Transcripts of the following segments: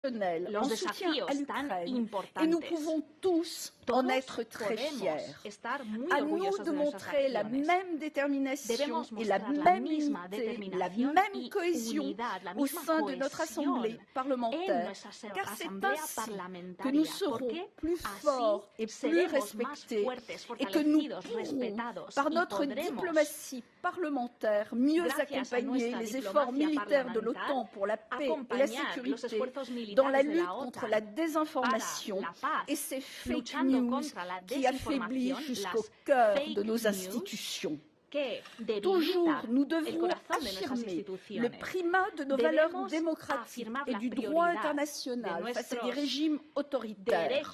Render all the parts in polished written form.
en soutien à l'Ukraine, et nous pouvons tous en être très fiers. À nous de montrer la même détermination et la même unité, la même cohésion au sein de notre Assemblée parlementaire, car c'est ainsi que nous serons plus forts et plus respectés et que nous pourrons, par notre diplomatie parlementaire, mieux accompagner les efforts militaires de l'OTAN pour la paix et la sécurité dans la lutte contre la désinformation et ces fake news qui affaiblissent jusqu'au cœur de nos institutions. Toujours, nous devons affirmer le primat de nos valeurs démocratiques et du droit international face à des régimes autoritaires.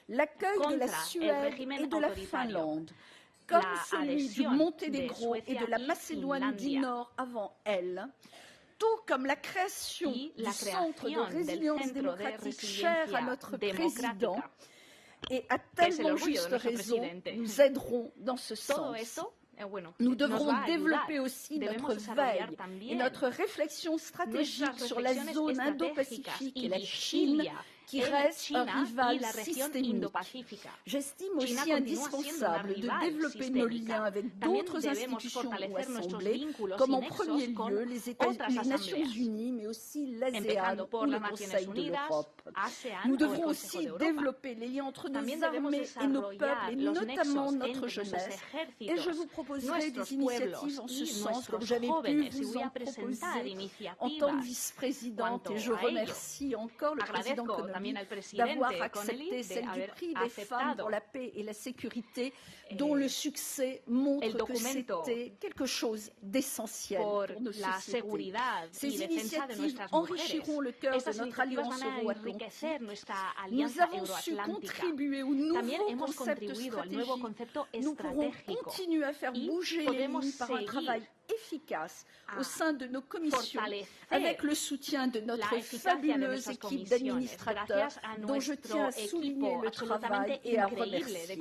L'accueil de la Suède et de la Finlande, comme celui du Monténégro et de la Macédoine du Nord avant elle, tout comme la création du Centre de résilience démocratique cher à notre président, et à tellement juste raison, nous aiderons dans ce sens. Nous devrons développer aussi notre veille et notre réflexion stratégique sur la zone Indo-Pacifique et la Chine, qui reste un rival systémique. J'estime aussi indispensable de développer nos liens avec d'autres institutions ou assemblées, comme en premier lieu les Nations Unies, mais aussi l'ASEAN ou le Conseil de l'Europe. Nous devrons aussi développer les liens entre nos armées et nos peuples, et notamment notre jeunesse. Et je vous proposerai des initiatives en ce sens, comme j'avais pu vous en proposer en tant que vice-présidente, et je remercie encore le président d'avoir accepté celle du prix des femmes pour la paix et la sécurité, dont le succès montre que c'était quelque chose d'essentiel pour nos sociétés. Ces initiatives enrichiront le cœur de notre alliance euro-atlantique. Nous avons su contribuer au nouveau concept stratégique. Nous pourrons continuer à faire bouger les lignes par un travail efficace au sein de nos commissions, avec le soutien de notre fabuleuse équipe d'administrateurs, dont je tiens à souligner le travail et à remercier.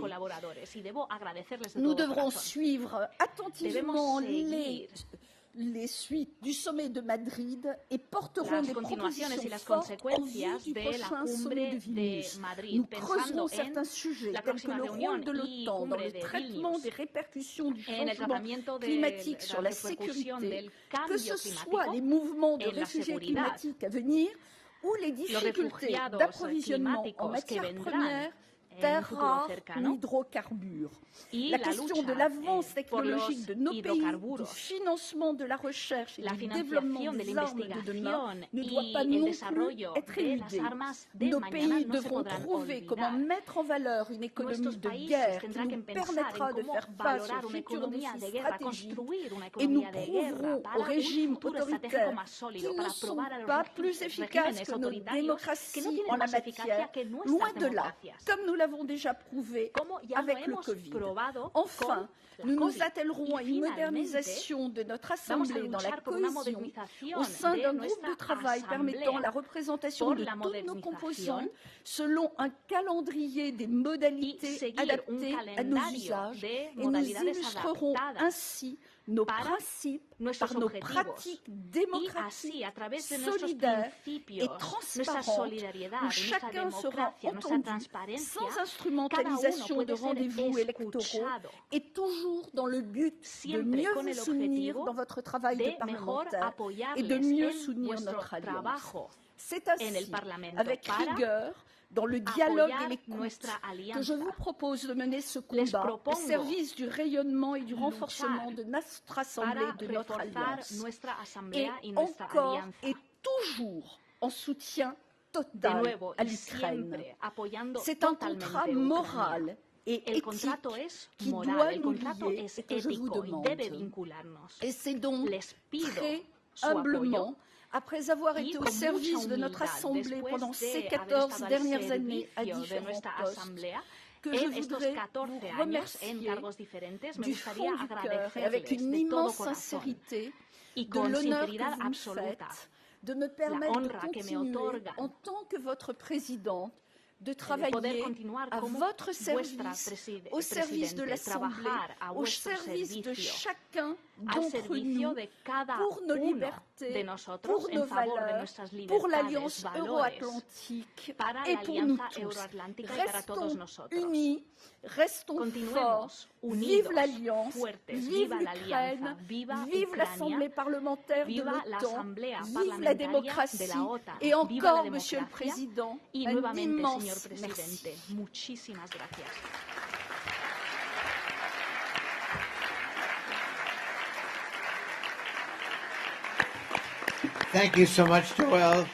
Nous devrons suivre attentivement les suites du sommet de Madrid et porterons des propositions fortes en vue du prochain sommet de Vilnius. Nous creuserons certains sujets tels que le rôle de l'OTAN dans le traitement des répercussions du changement climatique sur la sécurité, que ce soit les mouvements de réfugiés climatiques à venir ou les difficultés d'approvisionnement en matières premières, terres rares ou hydrocarbures. La question de l'avance technologique de nos pays, du financement de la recherche et du développement des armes de demain ne doit pas non plus être éludée. Nos pays devront trouver comment mettre en valeur une économie de guerre qui nous permettra de faire face aux futurs défis stratégiques, et nous prouverons aux régimes autoritaires qu'ils ne sont pas plus efficaces que nos démocraties en la matière, loin de là, comme nous l'avons déjà prouvé avec le Covid. Enfin, nous nous attellerons à une modernisation de notre Assemblée dans la cohésion au sein d'un groupe de travail permettant la représentation de toutes nos composantes selon un calendrier des modalités adaptées à nos usages, et nous illustrerons ainsi nos principes par nos pratiques démocratiques, solidaires et transparentes, où chacun sera entendu sans instrumentalisation de rendez-vous électoraux, et toujours dans le but de mieux vous soutenir dans votre travail de parlementaire et de mieux soutenir notre alliance. C'est ainsi, avec rigueur, dans le dialogue et l'écoute, que je vous propose de mener ce combat au service du rayonnement et du renforcement de notre Assemblée, de notre Alliance, et encore et toujours en soutien total à l'Ukraine. C'est un contrat moral et éthique qui doit nous lier et que je vous demande. Et c'est donc très humblement, après avoir été au service de notre Assemblée pendant ces 14 dernières années à différents postes, que je voudrais vous remercier du fond du cœur et avec une immense sincérité de l'honneur que vous me faites de me permettre de continuer en tant que votre présidente de travailler à votre service, au service de l'Assemblée, au service de chacun d'entre nous, pour nos libertés, pour nos valeurs, pour l'Alliance euro-atlantique et pour nous tous. Restons unis, restons forts, vive l'Alliance, vive l'Ukraine, vive l'Assemblée parlementaire de l'OTAN, vive la démocratie et encore, Monsieur le Président, un immense merci. Thank you so much, Joelle,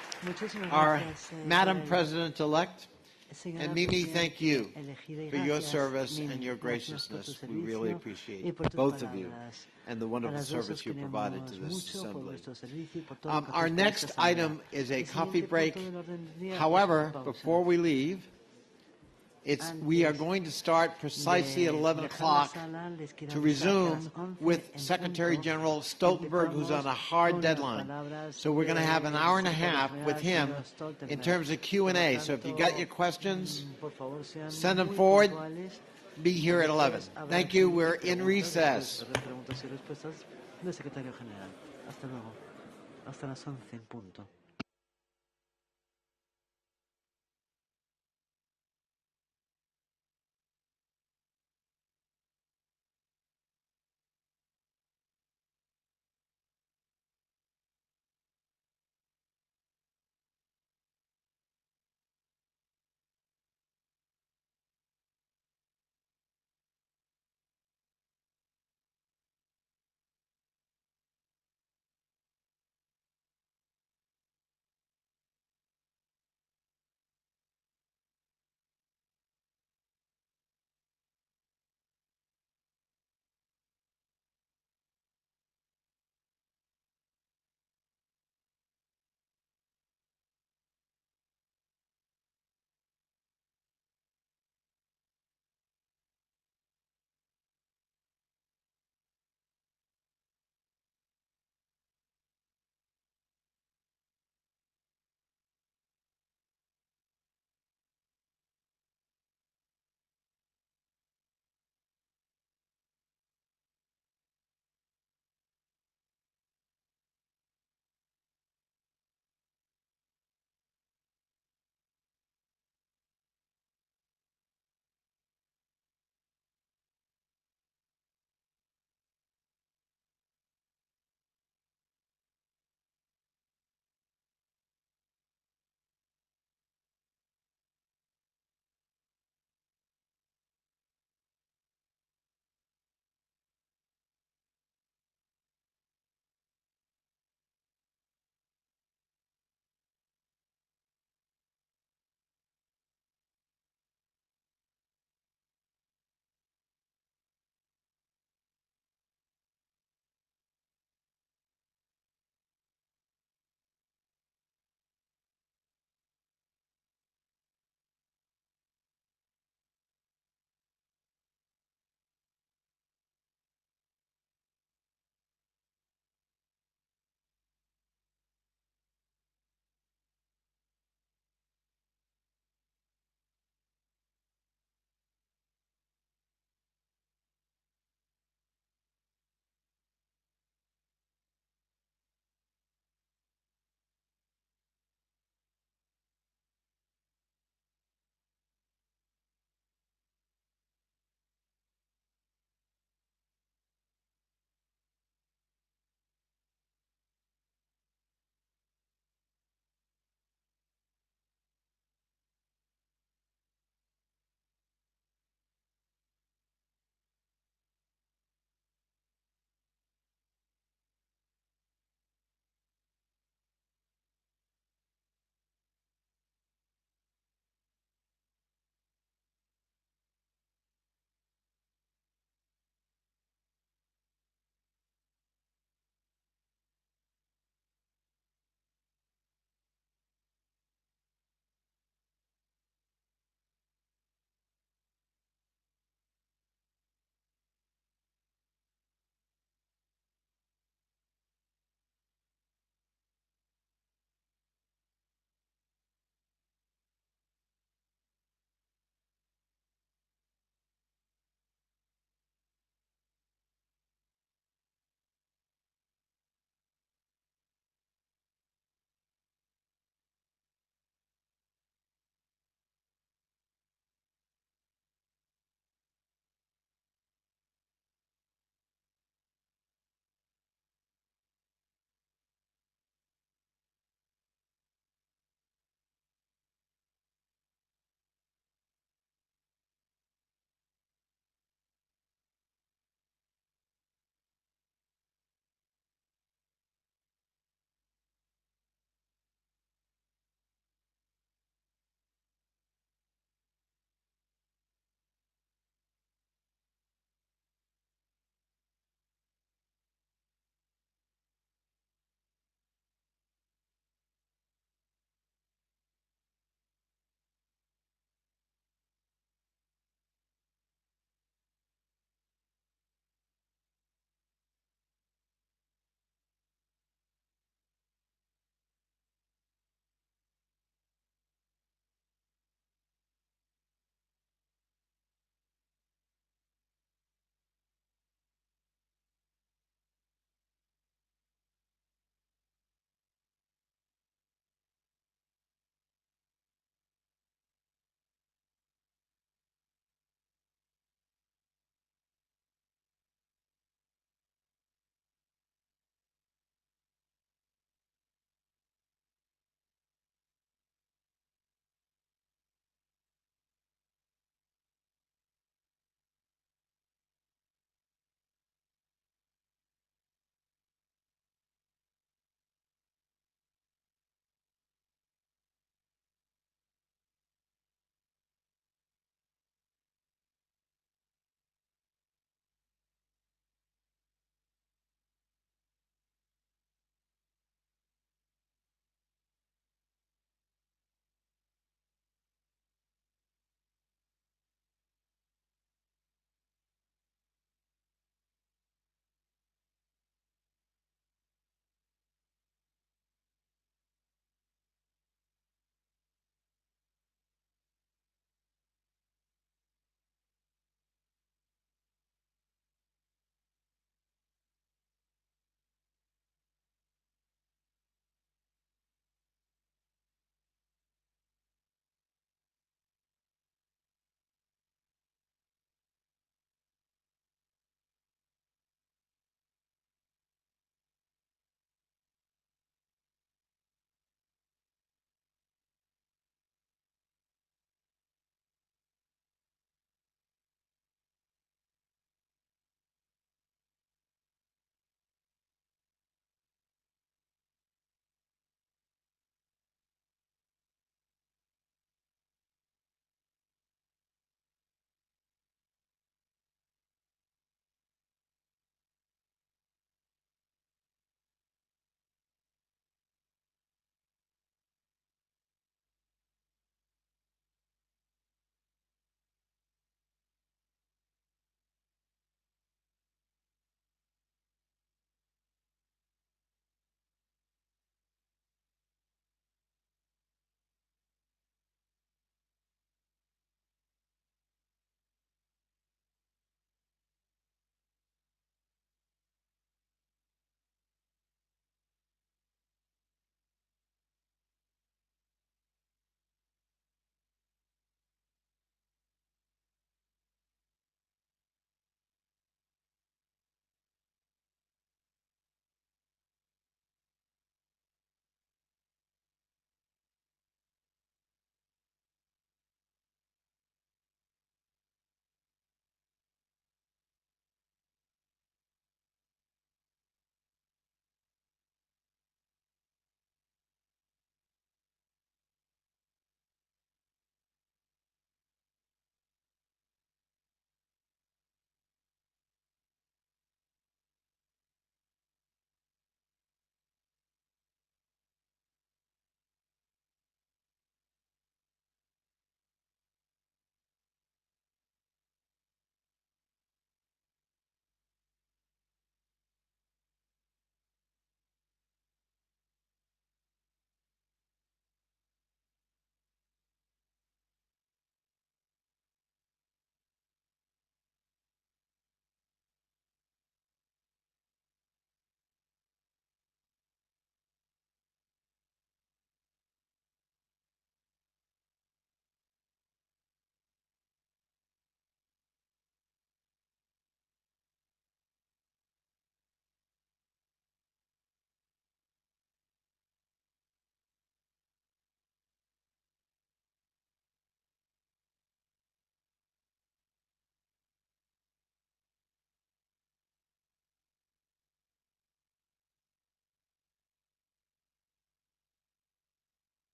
our Madam President-elect. And Mimi, thank you for your service and your graciousness. We really appreciate both of you and the wonderful service you provided to this assembly. Our next item is a coffee break. However, before we leave, we are going to start precisely at 11 o'clock to resume with Secretary General Stoltenberg, who's on a hard deadline. So we're going to have an hour and a half with him in terms of Q&A. So if you got your questions, send them forward. Be here at 11. Thank you. We're in recess.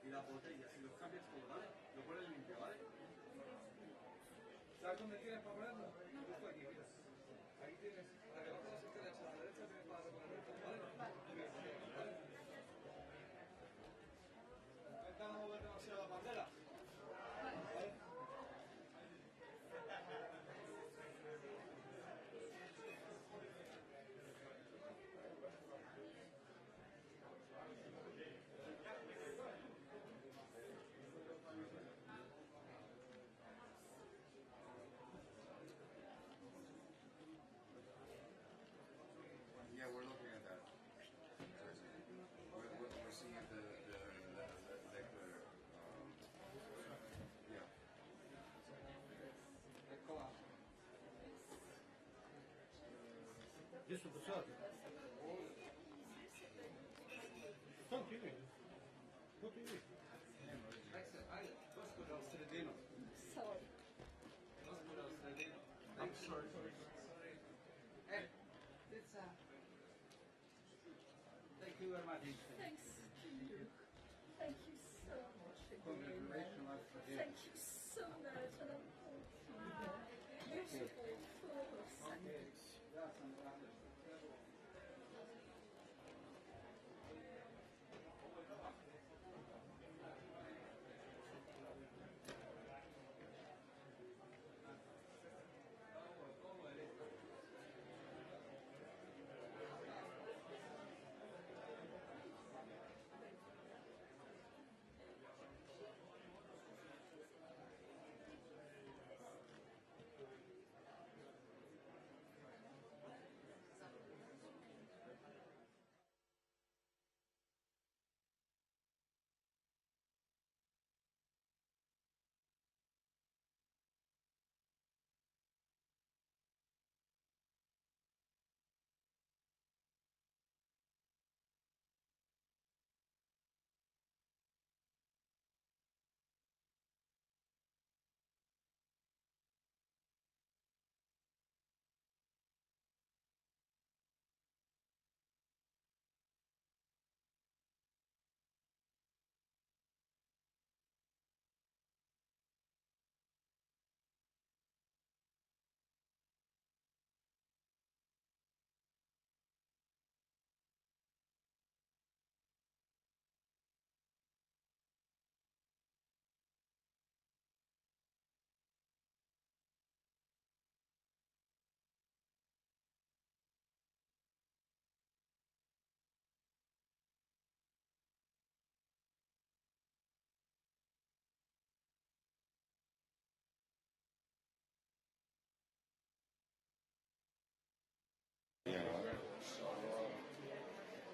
y las botellas, y los cambias todo, ¿vale? Lo pones limpio, ¿vale? ¿Sabes dónde tienes para ponerlo? Justo aquí, mira. Ahí tienes, para que bajes las escaleras a la derecha, tienes para reponerlo todo, ¿vale? ¿Vale? Intenta no mover demasiado la bandera. ¿Vale? Yeah, we're looking at that. We're seeing at the yeah. Eccola. Giusto, passate. Tanti lì. Tutti lì. Gospoda u sredinu. Sorry. Gospoda u sredinu. I'm sorry. It's thank you very much. Thanks to you. Thank you so much for doing that. Thank you so much. And I'm beautiful, full of sandwich.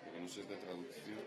Porque no sé de traducción.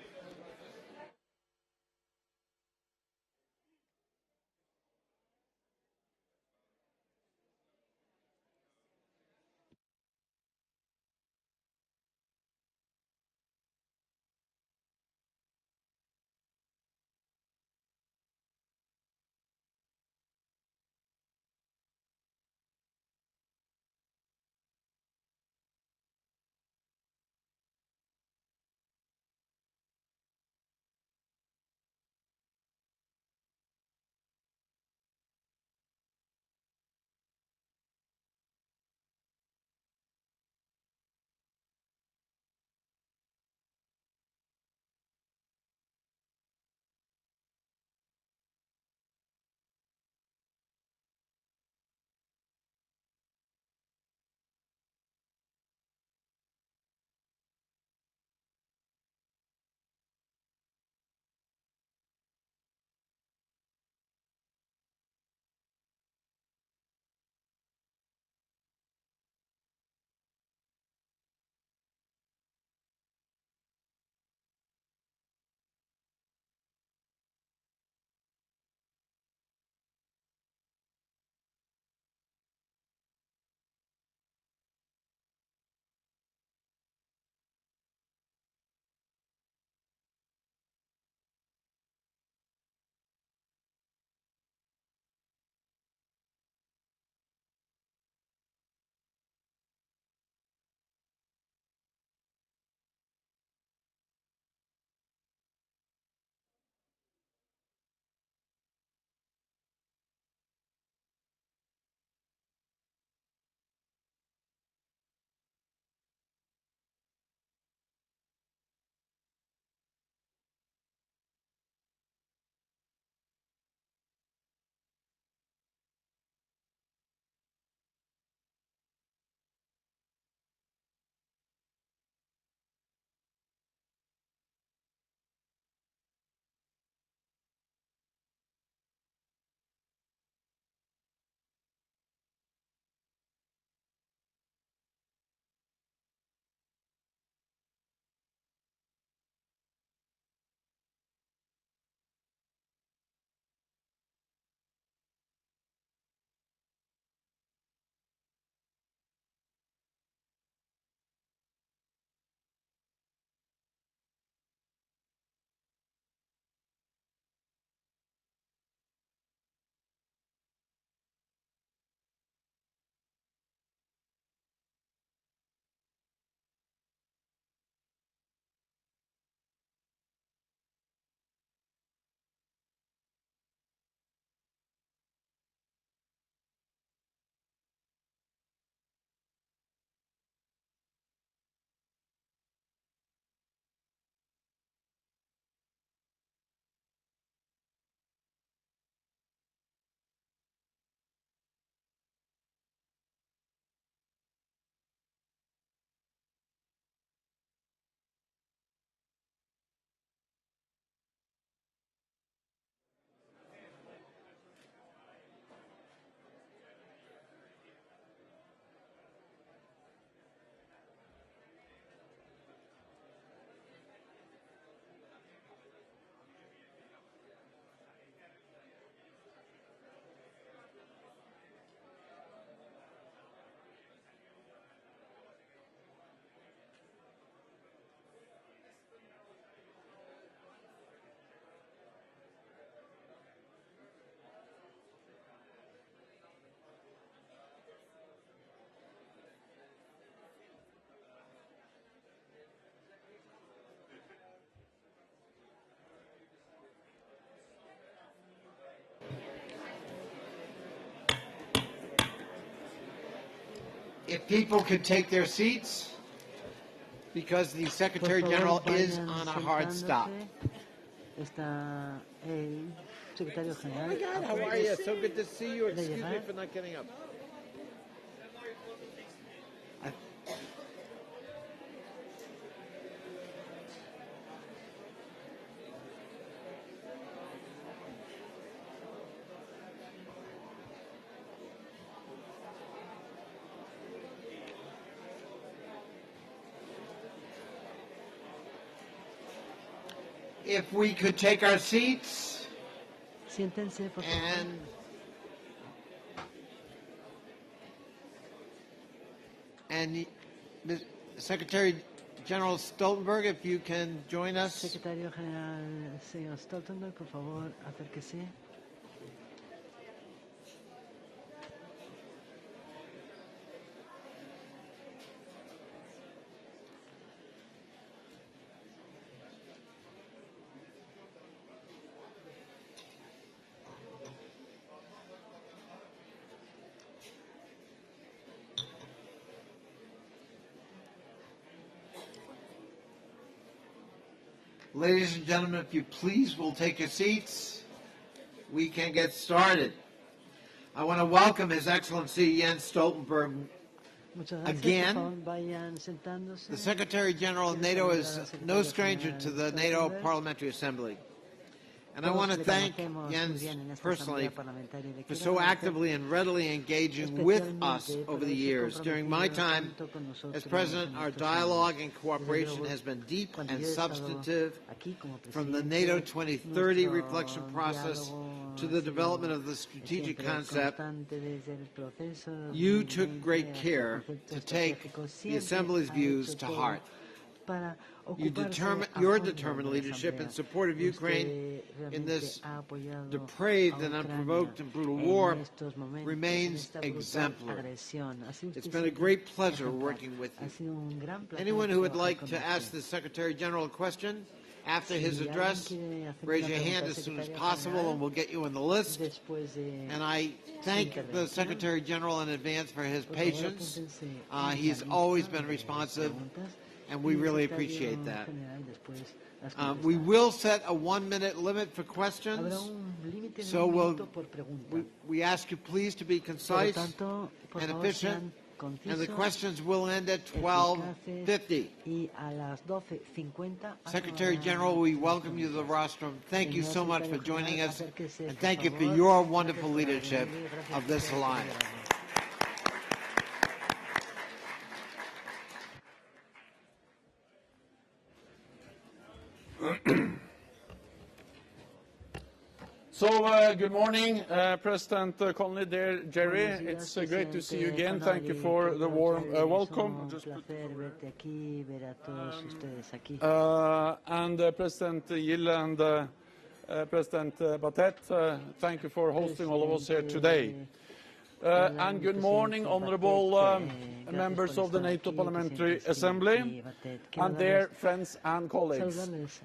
If people could take their seats, because the Secretary General is on a hard stop. Está el secretario Oh general. my God, how are you? So good to see you. Excuse me for not getting up. If we could take our seats Siéntense, por favor. and Secretary General Stoltenberg, if you can join us. Secretario General, señor Stoltenberg, por favor, acérquese. Ladies and gentlemen, if you please will take your seats, we can get started. I want to welcome His Excellency Jens Stoltenberg again. The Secretary General of NATO is no stranger to the NATO Parliamentary Assembly. And I want to thank Jens personally for so actively and readily engaging with us over the years. During my time as President, our dialogue and cooperation has been deep and substantive, from the NATO 2030 reflection process to the development of the strategic concept. You took great care to take the Assembly's views to heart. Your determined leadership in support of Ukraine in this depraved and unprovoked and brutal war remains exemplary. It's been a great pleasure working with you. Anyone who would like to ask the Secretary General a question after his address, raise your hand as soon as possible and we'll get you on the list. And I thank the Secretary General in advance for his patience. He's always been responsive, and we really appreciate that. We will set a 1-minute limit for questions, so we ask you please to be concise and efficient, and the questions will end at 12:50. Secretary General, we welcome you to the rostrum. Thank you so much for joining us, and thank you for your wonderful leadership of this alliance. So, good morning, President Connolly, dear Jerry. It's great to see you again. Thank you for the warm welcome. And President Gill and President Batet, thank you for hosting all of us here today. And good morning, honorable members of the NATO Parliamentary Assembly and their friends and colleagues.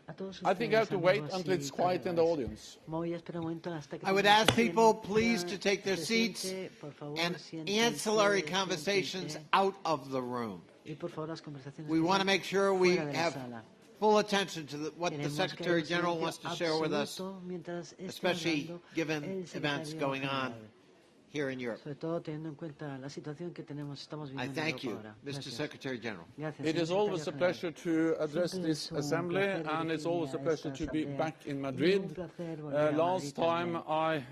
I think I have to wait until it's quiet in the audience. I would ask people please to take their seats and ancillary conversations out of the room. We want to make sure we have full attention to what the Secretary General wants to share with us, especially given events going on here in Europe. I thank you, Mr. Secretary General. It is always a pleasure to address this assembly, and it's always a pleasure to be back in Madrid. Last time I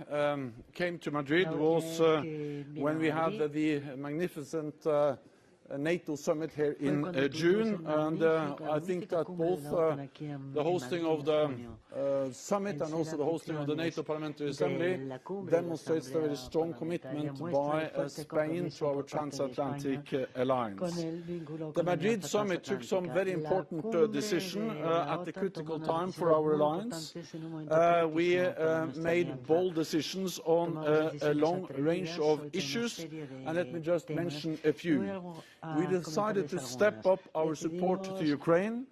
came to Madrid was when we had the magnificent NATO summit here in June, and I think that both the hosting of the summit and also the hosting of the NATO Parliamentary Assembly demonstrates the very strong commitment by Spain to our transatlantic alliance. The Madrid summit took some very important decisions at a critical time for our alliance. We made bold decisions on a long range of issues, and let me just mention a few. we decided to step up our support to Ukraine,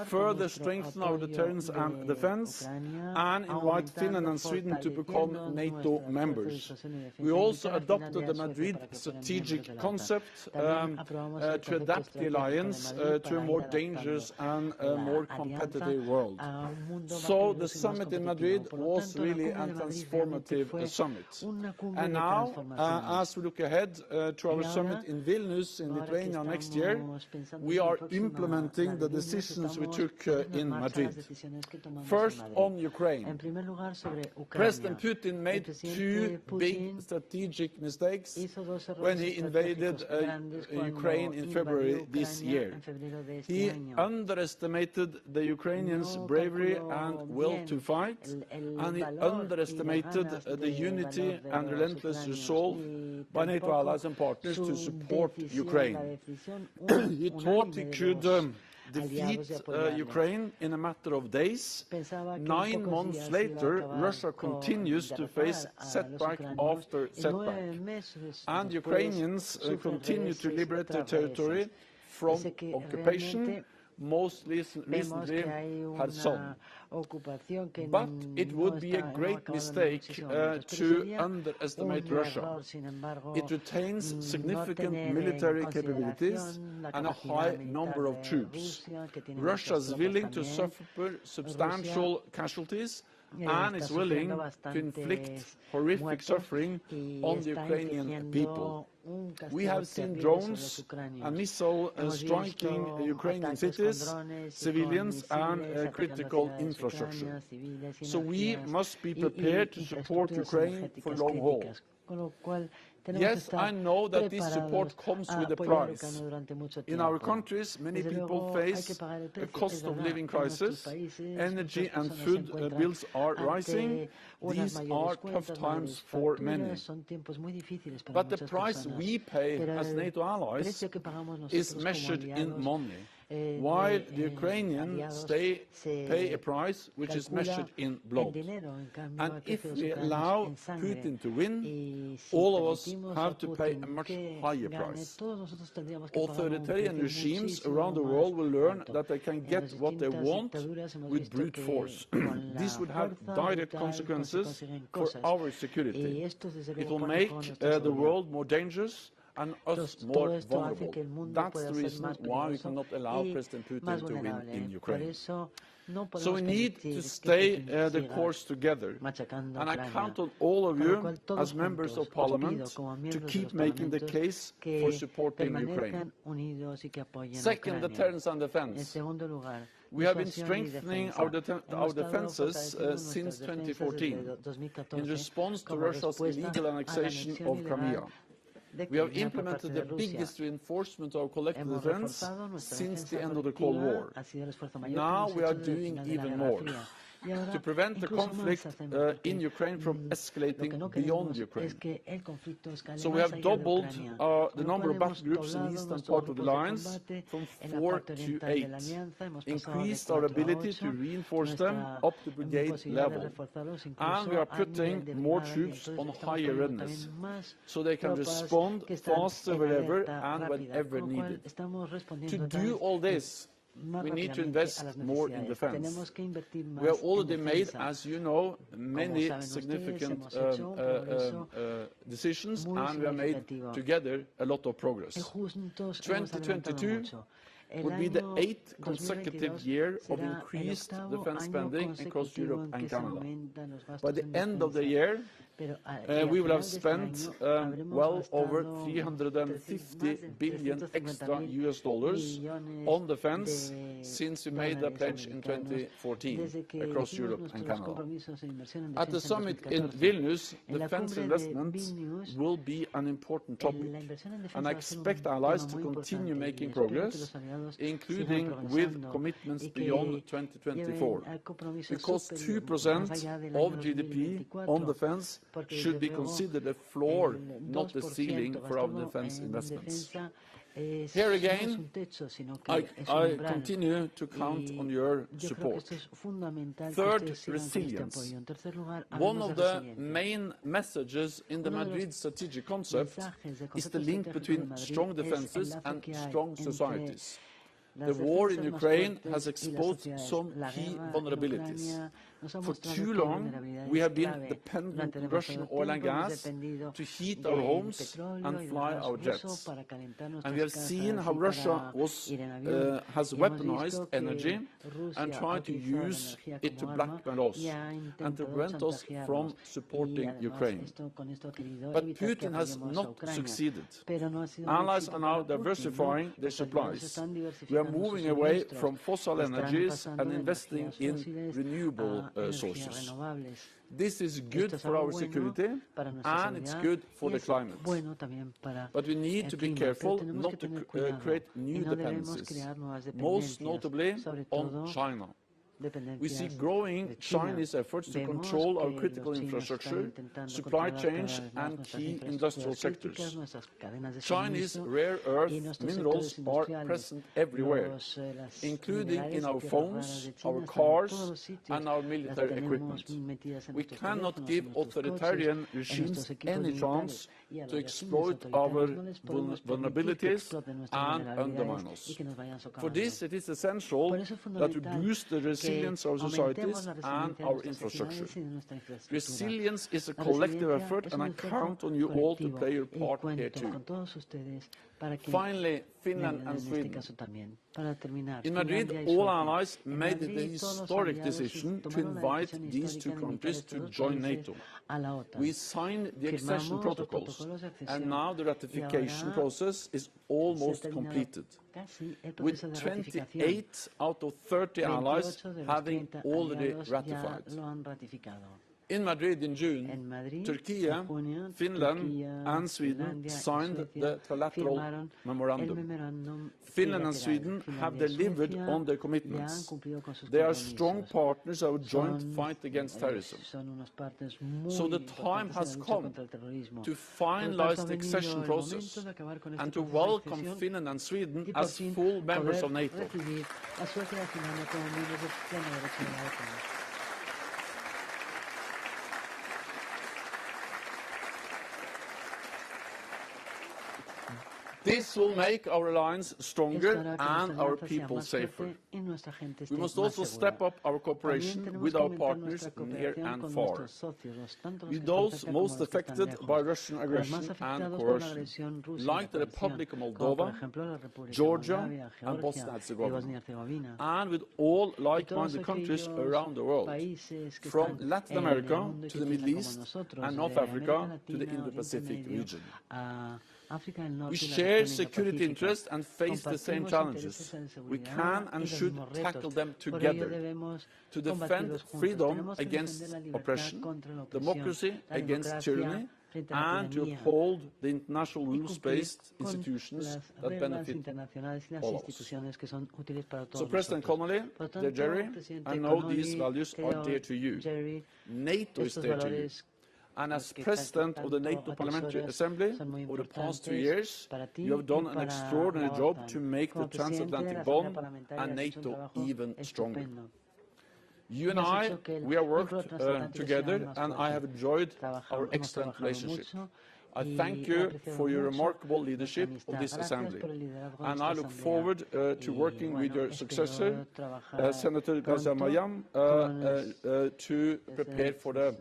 further strengthen our deterrence and defense, and invite Finland and Sweden to become NATO members. We also adopted the Madrid strategic concept to adapt the alliance to a more dangerous and more competitive world. So the summit in Madrid was really a transformative summit. And now, as we look ahead to our summit in Vilnius in Lithuania next year, we are implementing the decisions we took in Madrid. First, on Ukraine. President Putin made two big strategic mistakes when he invaded Ukraine in February this year. He underestimated the Ukrainians' bravery and will to fight, and he underestimated the unity and relentless resolve by NATO allies and partners to support Ukraine. He thought he could defeat Ukraine in a matter of days. 9 months later, Russia continues to face setback after setback. And Ukrainians continue to liberate their territory from occupation, most recently Kherson. But it would be a great mistake to underestimate Russia. It retains significant military capabilities and a high number of troops. Russia is willing to suffer substantial casualties and is willing to inflict horrific suffering on the Ukrainian people. We have seen drones and missiles striking Ukrainian cities, civilians and critical infrastructure. So we must be prepared to support Ukraine for long haul. Yes, I know that this support comes with a price. In our countries, many people face a cost of living crisis. Energy and food bills are rising. These are tough times for many. But the price we pay as NATO allies is measured in money, while the Ukrainians pay a price which is measured in blood. And if we allow Putin to win, all of us have to pay a much higher price. Authoritarian regimes around the world will learn that they can get what they want with brute force. This would have direct consequences for our security. It will make the world more dangerous and us more vulnerable. That's the reason why we cannot allow President Putin to win in Ukraine. So we need to stay the course together. And I count on all of you as members of parliament to keep making the case for supporting Ukraine. Second, deterrence and defense. We have been strengthening our defenses since 2014 in response to Russia's illegal annexation of Crimea. We have implemented the biggest reinforcement of collective defense since the end of the Cold War. Now we are doing even more to prevent the conflict in Ukraine from escalating beyond Ukraine. So we have doubled the number of battle groups in the eastern part of the alliance from 4 to 8, increased our ability to reinforce them up to brigade level, and we are putting more troops on higher readiness so they can respond faster wherever and whenever needed. To do all this, we need to invest more in defense. We have already made, as you know, many significant decisions, and we have made together a lot of progress. 2022 would be the 8th consecutive year of increased defense spending across Europe and Canada. By the end of the year, we will have spent well over $350 billion extra US dollars on defense since we made the pledge in 2014 across Europe and Canada. At the summit in Vilnius, defense investments will be an important topic, and I expect allies to continue making progress, including with commitments beyond 2024, because 2% of GDP on defense should be considered a floor, not a ceiling, for our defense investments. Here again, I continue to count on your support. Third, resilience. One of the main messages in the Madrid strategic concept is the link between strong defenses and strong societies. The war in Ukraine has exposed some key vulnerabilities. For too long, we have been dependent on Russian oil and gas to heat our homes and fly our jets. And we have seen how Russia has weaponized energy and tried to use it to blackmail us and to prevent us from supporting Ukraine. But Putin has not succeeded. Allies are now diversifying their supplies. We are moving away from fossil energies and investing in renewable sources. This is good for our security and it's good for the climate. But we need to be careful not to create new dependencies, most notably on China. We see growing Chinese efforts to control our critical infrastructure, supply chains and key industrial sectors. Chinese rare earth minerals are present everywhere, including in our phones, our cars and our military equipment. We cannot give authoritarian regimes any chance to exploit our vulnerabilities and undermine us. For this, it is essential that we boost the resilience of our societies and our infrastructure. Resilience is a collective effort, and I count on you all to play your part here too. Finally, Finland and Sweden. In Madrid, all allies made the historic decision to invite these two countries to join NATO. We signed the accession protocols, and now the ratification process is almost completed, with 28 out of 30 allies having already ratified. In Madrid in June, Turkey, Finland and Sweden signed the trilateral memorandum. Finland and Sweden have delivered on their commitments. They are strong partners of our joint fight against terrorism. So the time has come to finalize the accession process and to welcome Finland and Sweden as full members of NATO. This will make our alliance stronger and our people safer. We must also step up our cooperation with our partners near and far, with those most affected by Russian aggression and coercion, like the Republic of Moldova, Georgia and Bosnia-Herzegovina, and with all like-minded countries around the world, from Latin America to the Middle East and North Africa to the Indo-Pacific region. We share security interests and face the same challenges. We can and should tackle them together to defend freedom against oppression, democracy against tyranny, and to uphold the international rules-based institutions that benefit all of us. So, President Connolly, dear Jerry, I know these values are dear to you. NATO is dear to you. And as President of the NATO Parliamentary Assembly over the past 2 years, you have done an extraordinary job to make the transatlantic bond and NATO even stronger. You and I, we have worked together, and I have enjoyed our excellent relationship. I thank you for your remarkable leadership of this Assembly, and I look forward to working with your successor, Senator Gazamayam, to prepare for the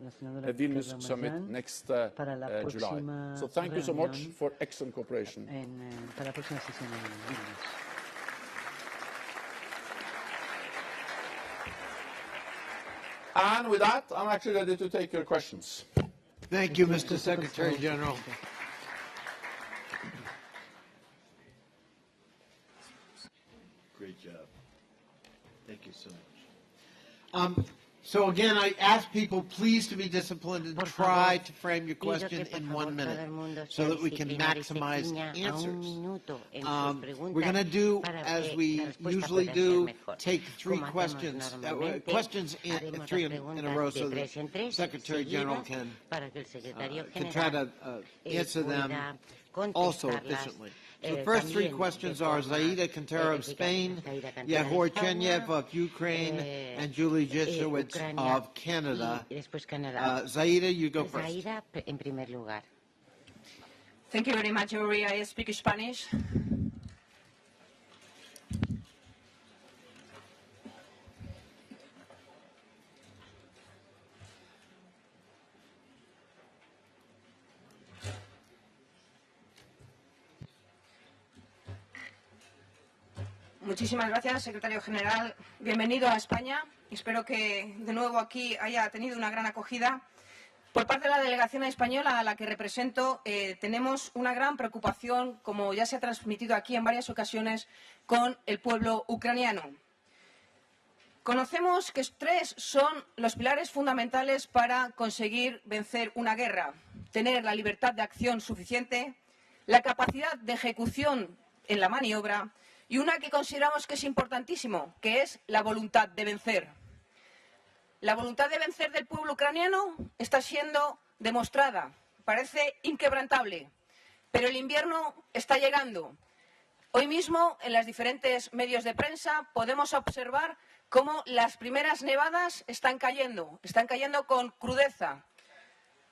Vilnius Summit next July. So thank you so much for excellent cooperation. And with that, I'm actually ready to take your questions. Thank you, Mr. Secretary General. Great job. Thank you so much. So again, I ask people please to be disciplined and try to frame your question in 1 minute so that we can maximize answers. We're going to do, as we usually do, take three questions, three in a row so that the Secretary General can try to answer them also efficiently. The first three questions are Zaida Cantero of Spain, Yehor Chenyev of Ukraine, and Julie Jeshowitz of Canada. Zaida, you go first. Zaida, en primer lugar. Thank you very much, Yuri. I speak Spanish. Muchísimas gracias, secretario general. Bienvenido a España. Espero que de nuevo aquí haya tenido una gran acogida. Por parte de la delegación española a la que represento, tenemos una gran preocupación, como ya se ha transmitido aquí en varias ocasiones, con el pueblo ucraniano. Conocemos que tres son los pilares fundamentales para conseguir vencer una guerra: tener la libertad de acción suficiente, la capacidad de ejecución en la maniobra y una que consideramos que es importantísimo, que es la voluntad de vencer. La voluntad de vencer del pueblo ucraniano está siendo demostrada, parece inquebrantable, pero el invierno está llegando. Hoy mismo, en los diferentes medios de prensa, podemos observar cómo las primeras nevadas están cayendo con crudeza,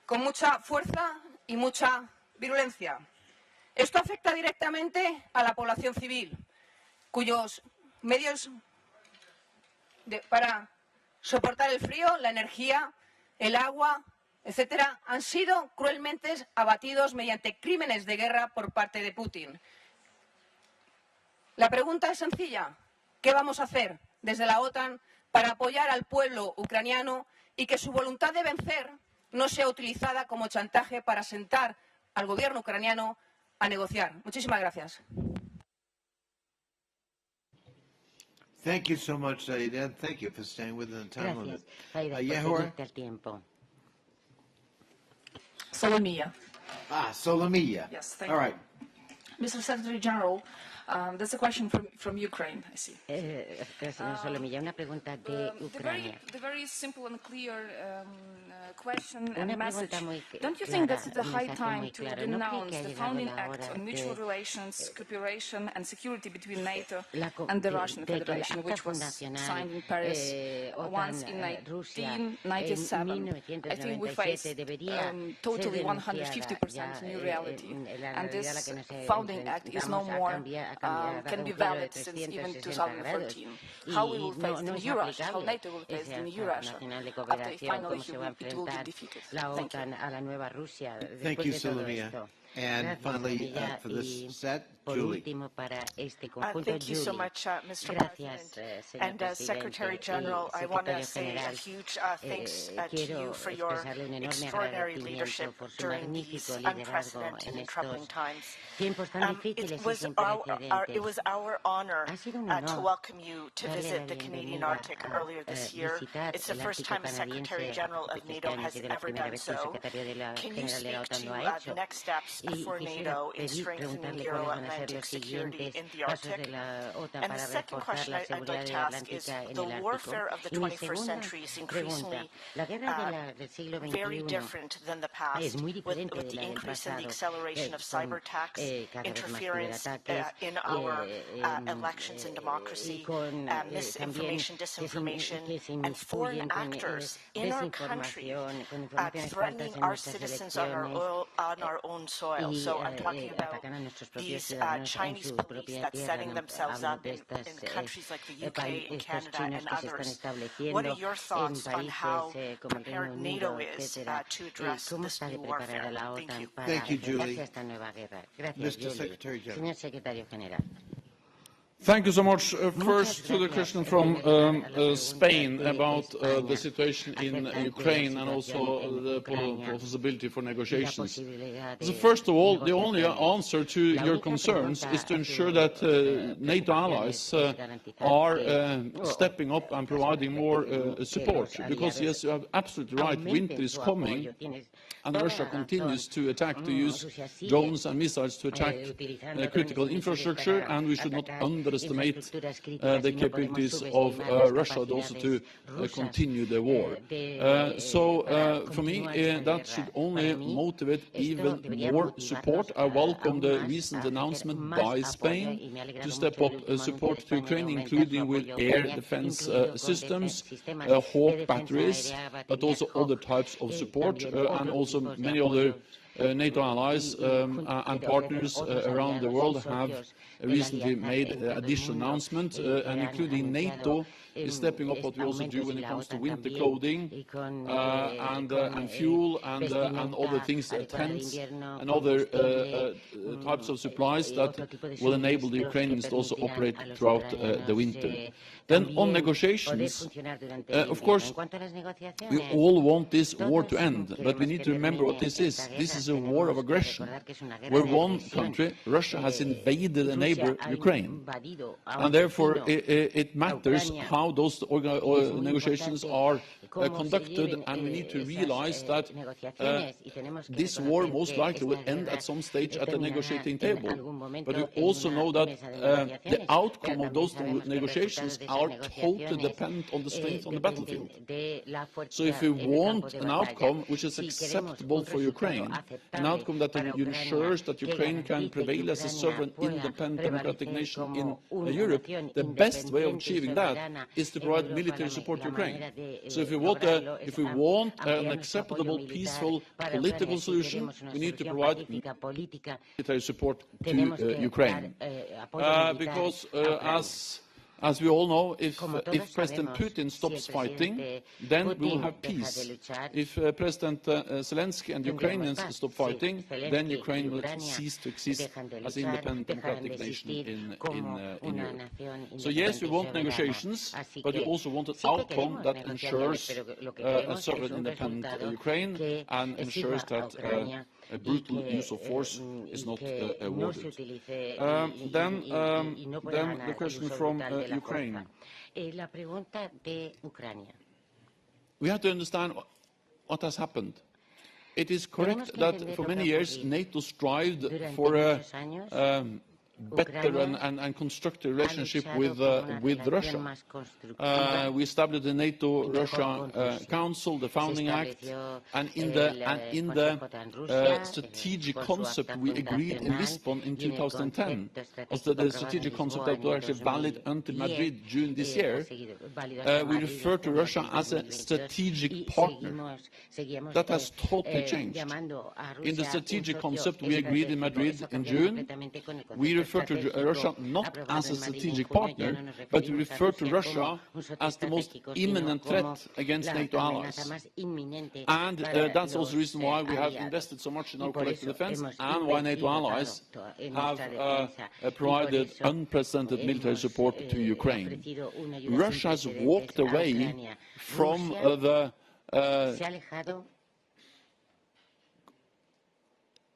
con mucha fuerza y mucha virulencia. Esto afecta directamente a la población civil, cuyos medios para soportar el frío, la energía, el agua, etcétera, han sido cruelmente abatidos mediante crímenes de guerra por parte de Putin. La pregunta es sencilla: ¿qué vamos a hacer desde la OTAN para apoyar al pueblo ucraniano y que su voluntad de vencer no sea utilizada como chantaje para sentar al gobierno ucraniano a negociar? Muchísimas gracias. Thank you so much, Zaida, and thank you for staying within the time limit. Yehor? Solomia. Solomia. Yes, thank All you. right. Mr. Secretary General, there's a question from Ukraine, I see. Señor Solomilla, una pregunta de Ucrania. The very simple and clear question Una and message. pregunta muy Don't you clara, think that it's the un high mensaje time muy to claro. ¿No cree denounce que ha the llegado founding la act hora on mutual de relations, cooperation and security between NATO la and the Russian del Federation, acta which was fundacional signed in Paris once in Rusia 1997? en I think we face 1997 debería totally ser 150% new reality, la and realidad a la this que nos founding act is no more can be valid since even 2014. How we will face the new Russia, how NATO will face the new Russia after they finally it will be defeated. La OTAN a la nueva Rusia Thank después you, de todo Solomia. esto. And finally, for Y this set, por Julie. último, para este conjunto, Thank you so Julie. much, Mr. Gracias, President. señor And presidente Secretary General, y I want to secretario say a general. huge thanks to Quiero you for your expresarle un enorme extraordinary agradecimiento leadership por su during magnífico these liderazgo unprecedented en and troubling estos times. tiempos tan difíciles y sin It was our honor Ha sido un to honor welcome you to darle visit la the Canadian bienvenida Arctic earlier this year. visitar It's the el first Ártico time a Secretary canadiense General of este NATO año, has que es la ever primera done vez que el so. secretario de la Can you general de la speak OTAN lo to ha hecho? the next steps Y for quisiera NATO in strengthening preguntarle the cuáles van a ser Euro-Atlantic los security siguientes in the pasos Arctic? de la OTAN And the para second reforzar question la I'd seguridad like to ask is atlántica en the el Ártico. warfare of the Y mi 21st segunda century is pregunta, increasingly la guerra del siglo very XXI different than the past, es muy with diferente de the la del increase in the pasado, acceleration of con cyber attacks, cada vez más interference ciberataques, in our elections and democracy, con misinformation, que disinformation, se and foreign inmiscuyen con actors in our country desinformación, con informaciones threatening falsas en our nuestras citizens on elecciones our own soil. y So I'm talking about atacan a nuestros propios these ciudadanos en Chinese su police propia that's setting tierra. themselves Hablo up de in estos countries like the UK and estos Canada chinos and que se están others. estableciendo What are your en thoughts on how países como el Reino prepared NATO Unido, is etcétera. to address ¿Cómo this está de new preparada warfare? la Thank OTAN you. para Thank you, enfrentarse Julie. a esta nueva guerra? Gracias, Mr. Julie. Secretary General. Señor Secretario General. Thank you so much. First to the question from Spain about the situation in Ukraine and also the possibility for negotiations. So first of all, the only answer to your concerns is to ensure that NATO allies are stepping up and providing more support. Because, yes, you are absolutely right, winter is coming, and Russia continues to attack, to use drones and missiles to attack critical infrastructure, and we should not underestimate underestimate the capabilities of Russia also to continue the war. So for me, that should only motivate even more support. I welcome the recent announcement by Spain to step up support to Ukraine, including with air defense systems, Hawk batteries, but also other types of support, and also many other NATO allies and partners around the world have recently made additional announcements, and including NATO is stepping up what we also do when it comes to winter clothing and fuel and other things, tents and other types of supplies that will enable the Ukrainians to also operate throughout the winter. Then on negotiations, of course, we all want this war to end, but we need to remember what this is. This is a war of aggression, where one country, Russia, has invaded a neighbor, Ukraine. And therefore, it matters how those negotiations are conducted, and we need to realize that this war most likely will end at some stage at the negotiating table. But we also know that the outcome of those negotiations are totally dependent on the strength on the battlefield. So if we want an outcome which is acceptable for Ukraine, an outcome that ensures that Ukraine can prevail as a sovereign, independent, democratic nation in Europe, the best way of achieving that is to provide military support to Ukraine. So if we want an acceptable, peaceful, political solution, we need to provide military support to Ukraine. Because as we all know, if President Putin stops fighting, then we will have peace. If President Zelenski and the Ukrainians stop fighting, then Ukraine will cease to exist as an independent democratic nation in Europe. So yes, we want negotiations, but we also want an outcome that ensures a sovereign, independent Ukraine and ensures that a brutal use of force is not awarded. Then the question from Ukraine. We have to understand what has happened. It is correct that for many years NATO strived for a better and constructive relationship with Russia. We established the NATO-Russia Council, the Founding Act, and in the strategic concept we agreed in Lisbon in 2010, also the strategic concept that was actually valid until Madrid, June this year, we refer to Russia as a strategic partner. That has totally changed. In the strategic concept we agreed in Madrid in June, we refer to Russia not as a strategic partner, but we refer to Russia as the most imminent threat against NATO allies. And that's also the reason why we have invested so much in our collective defense and why NATO allies have provided unprecedented military support to Ukraine. Russia has walked away from the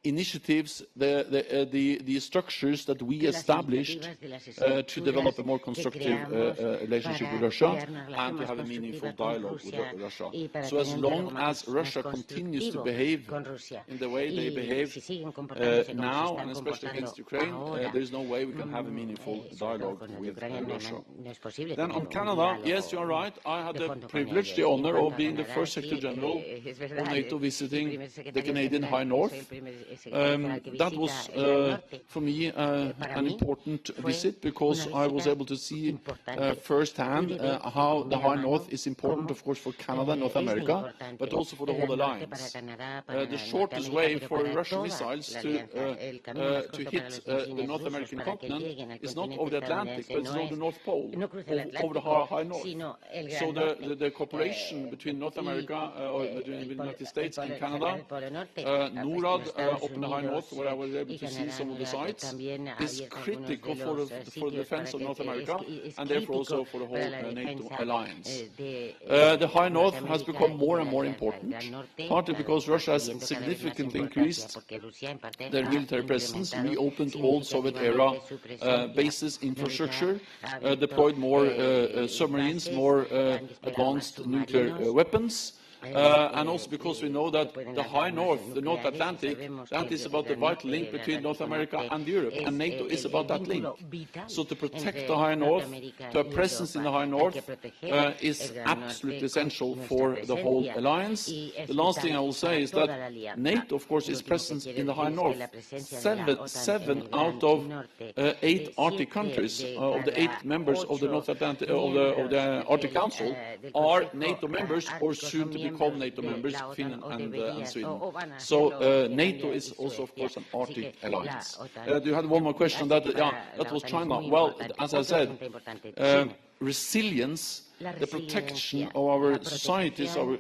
initiatives, the structures that we established to develop a more constructive relationship with Russia and to have a meaningful dialogue with Russia. So as long as Russia continues to behave in the way they behave now, and especially against Ukraine, there is no way we can have a meaningful dialogue with Russia. Then on Canada, yes, you are right. I had the privilege, the honor of being the first Secretary General of NATO visiting the Canadian High North. That was, for me, an important visit because I was able to see firsthand how the High North is important, of course, for Canada and North America, but also for the whole alliance. The shortest way for Russian missiles to hit the North American continent is not over the Atlantic, but it's over the North Pole, over the High North. So the cooperation between North America, or between the United States and Canada, NORAD, up in the High North, where I was able to see some of the sites, is critical for the defense of North America and therefore also for the whole NATO alliance. The High North has become more and more important, partly because Russia has significantly increased their military presence, reopened old Soviet-era bases, infrastructure, deployed more submarines, more advanced nuclear weapons, and also because we know that the high north, the North Atlantic, that is about the vital link between North America and Europe, and NATO is about that link. So to protect the high north, to have presence in the high north, is absolutely essential for the whole alliance. The last thing I will say is that NATO, of course, is present in the high north. Seven out of 8 Arctic countries, of the 8 members of the North Atlantic, of the Arctic Council, are NATO members or soon to become NATO members, Finland and Sweden. So NATO is also, of course, an Arctic alliance. You had one more question. That was China. Well, as I said, resilience, the protection of our societies, our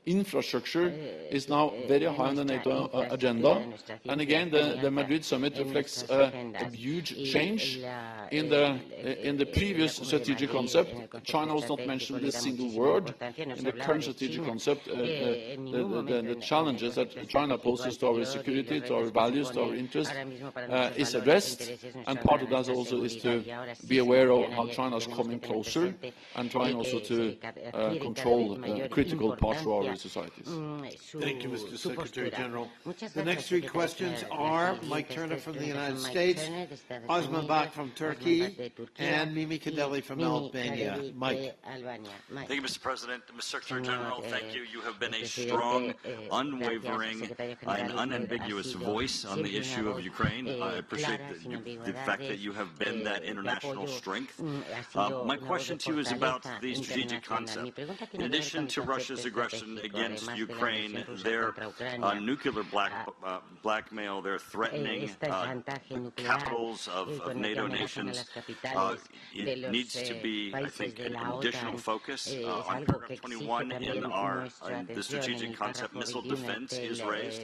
infrastructure is now very high on the NATO agenda. And again, the Madrid summit reflects a huge change in the previous strategic concept. China was not mentioned with a single word. In the current strategic concept, the challenges that China poses to our security, to our values, to our interests, is addressed. And part of that also is to be aware of how China is coming closer and trying also to control critical parts of our societies. Thank you, Mr. Secretary General. The next 3 questions are Mike Turner from the United States, Osman Bak from Turkey, and Mimi Kadeli from Albania. Mike. Thank you, Mr. President. Mr. Secretary General, thank you. You have been a strong, unwavering, and unambiguous voice on the issue of Ukraine. I appreciate the fact that you have been that international strength. My question to you is about the strategic concept. In addition to Russia's aggression against Ukraine, their nuclear blackmail, their threatening capitals of NATO nations, it needs to be, I think, an additional focus. On paragraph 21 in the strategic concept, missile defense is raised.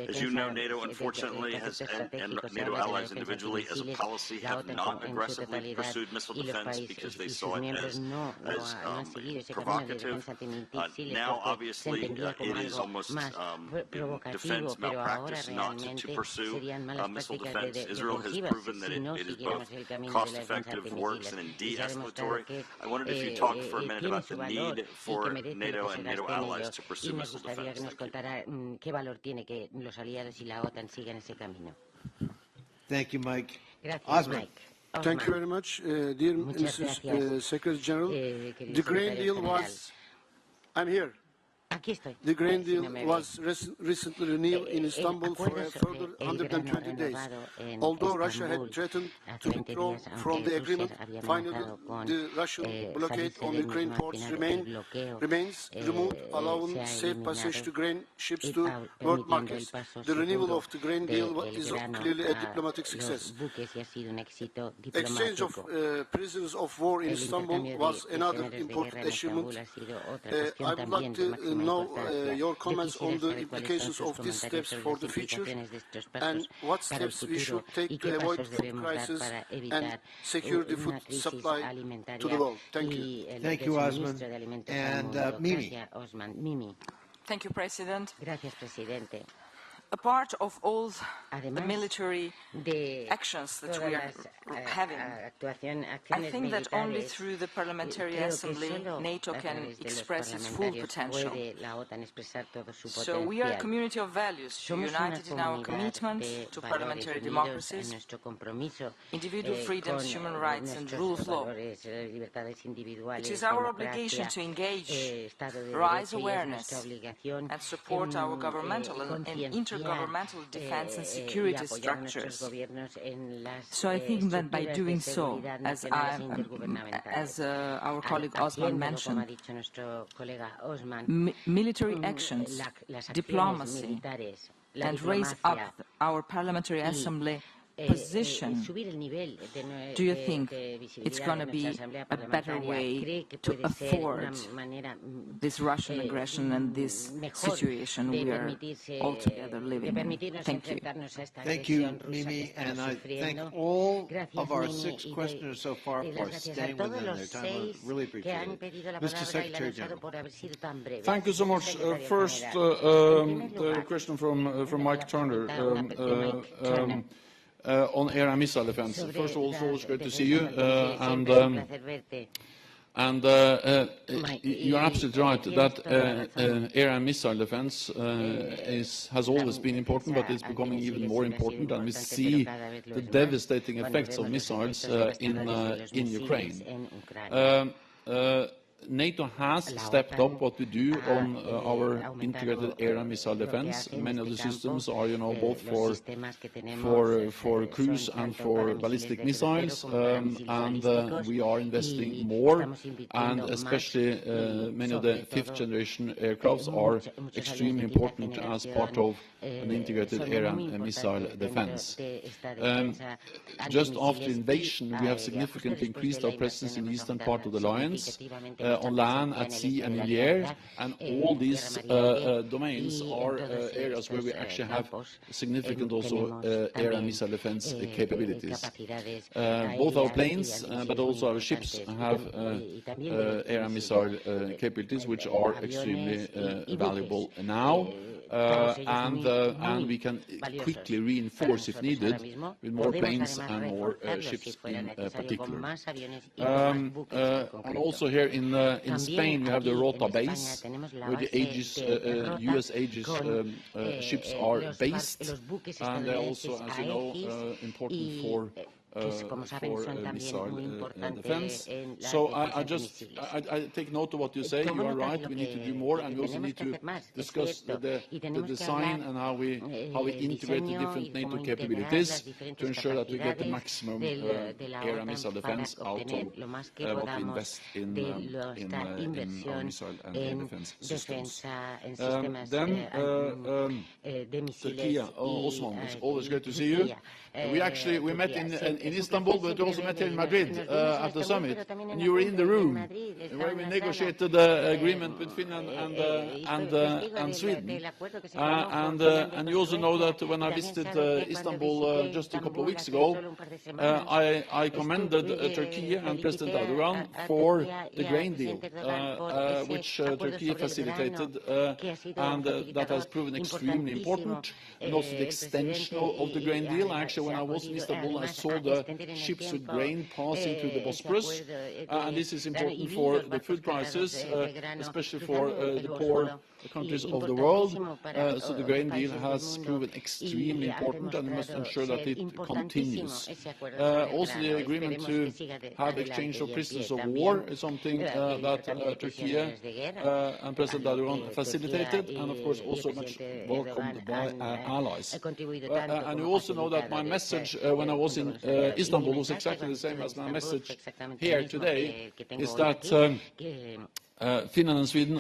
As you know, NATO unfortunately has, and NATO allies individually as a policy, have not aggressively pursued missile defense because they saw it as provocative. Now, obviously, it is almost defense malpractice not to pursue missile defense. Israel has proven that it is both cost-effective, works, and de-escalatory. I wondered if you talked for a minute about the need for NATO and NATO allies to pursue missile defense. Thank you, Mike. Osman. Thank you very much, dear Mr. Secretary General. The Green Deal was... I'm here. The Green Deal was recently renewed in Istanbul for a further 120 days. Although Russia had threatened to withdraw from the agreement, finally the Russian blockade on Ukraine ports remains removed, allowing safe passage to grain ships to world markets. The renewal of the Green Deal is clearly a diplomatic success. Exchange of prisoners of war in Istanbul was another important achievement. I would like to know your comments on the implications of these steps for the future and what steps we should take to avoid food crisis and secure the food supply to the world. Thank you. Thank you, Osman. And Mimi. Thank you, President. A part of all the military actions that we are having, I think that only through the Parliamentary Assembly NATO can express its full potential. So we are a community of values, united in our commitment to parliamentary democracies, individual freedoms, human rights and rule of law. It is our obligation to engage, raise awareness and support our governmental and intergovernmental defense and security structures. So I think that by doing so, as our colleague Osman mentioned, military actions, diplomacy, and raise up our Parliamentary Assembly position, do you think it's going to be a better way to afford this Russian aggression and this situation we are all together living in? Thank you. Thank you, Mimi, and I thank all of our 6 questioners so far for staying within their time. I really appreciate it. Mr. Secretary General. Thank you so much. First, the question from Mike Turner. On air and missile defense. First of all, it's always great to see you. And you are absolutely right that air and missile defense has always been important, but it's becoming even more important, and we see the devastating effects of missiles in Ukraine. NATO has stepped up what we do on our integrated air and missile defense. Many of the systems are, both for cruise and for ballistic missiles, and we are investing more, and especially many of the fifth-generation aircrafts are extremely important as part of an integrated air and missile defense. Just after invasion, we have significantly increased our presence in the eastern part of the alliance, on land, at sea, and in the air, and all these domains are areas where we actually have significant also air and missile defense capabilities. Both our planes, but also our ships have air and missile capabilities, which are extremely valuable now. And we can quickly reinforce if needed with more planes and more ships in particular. And also here in Spain we have the Rota base, where the Aegis, US Aegis ships are based, and they're also, as you know, important for missile defense. So I take note of what you say. You are right. We need to do more, and we also need to discuss the design and how we integrate the different NATO capabilities to ensure that we get the maximum air and missile defense out of what we invest in our missile and air defense systems. Then Turkey, Osman, it's always great to see you. We met in Istanbul, but we also met here in Madrid at the summit, and you were in the room where we negotiated the agreement with Finland and Sweden. And you also know that when I visited Istanbul just a couple of weeks ago, I commended Turkey and President Erdogan for the grain deal, which Turkey facilitated, and that has proven extremely important, and also the extension of the grain deal. Actually, when I was in Istanbul, I saw the ships with grain passing through the Bosporus, and this is important for the food prices, especially for the poor countries of the world. So the grain deal has proven extremely important, and we must ensure that it continues. Also, the agreement to have exchange of prisoners of war is something that Turkey and President Erdogan facilitated, and of course also much welcomed by our allies. And you also know that my message when I was in Istanbul was exactly the same as my message here today, is that Finland and Sweden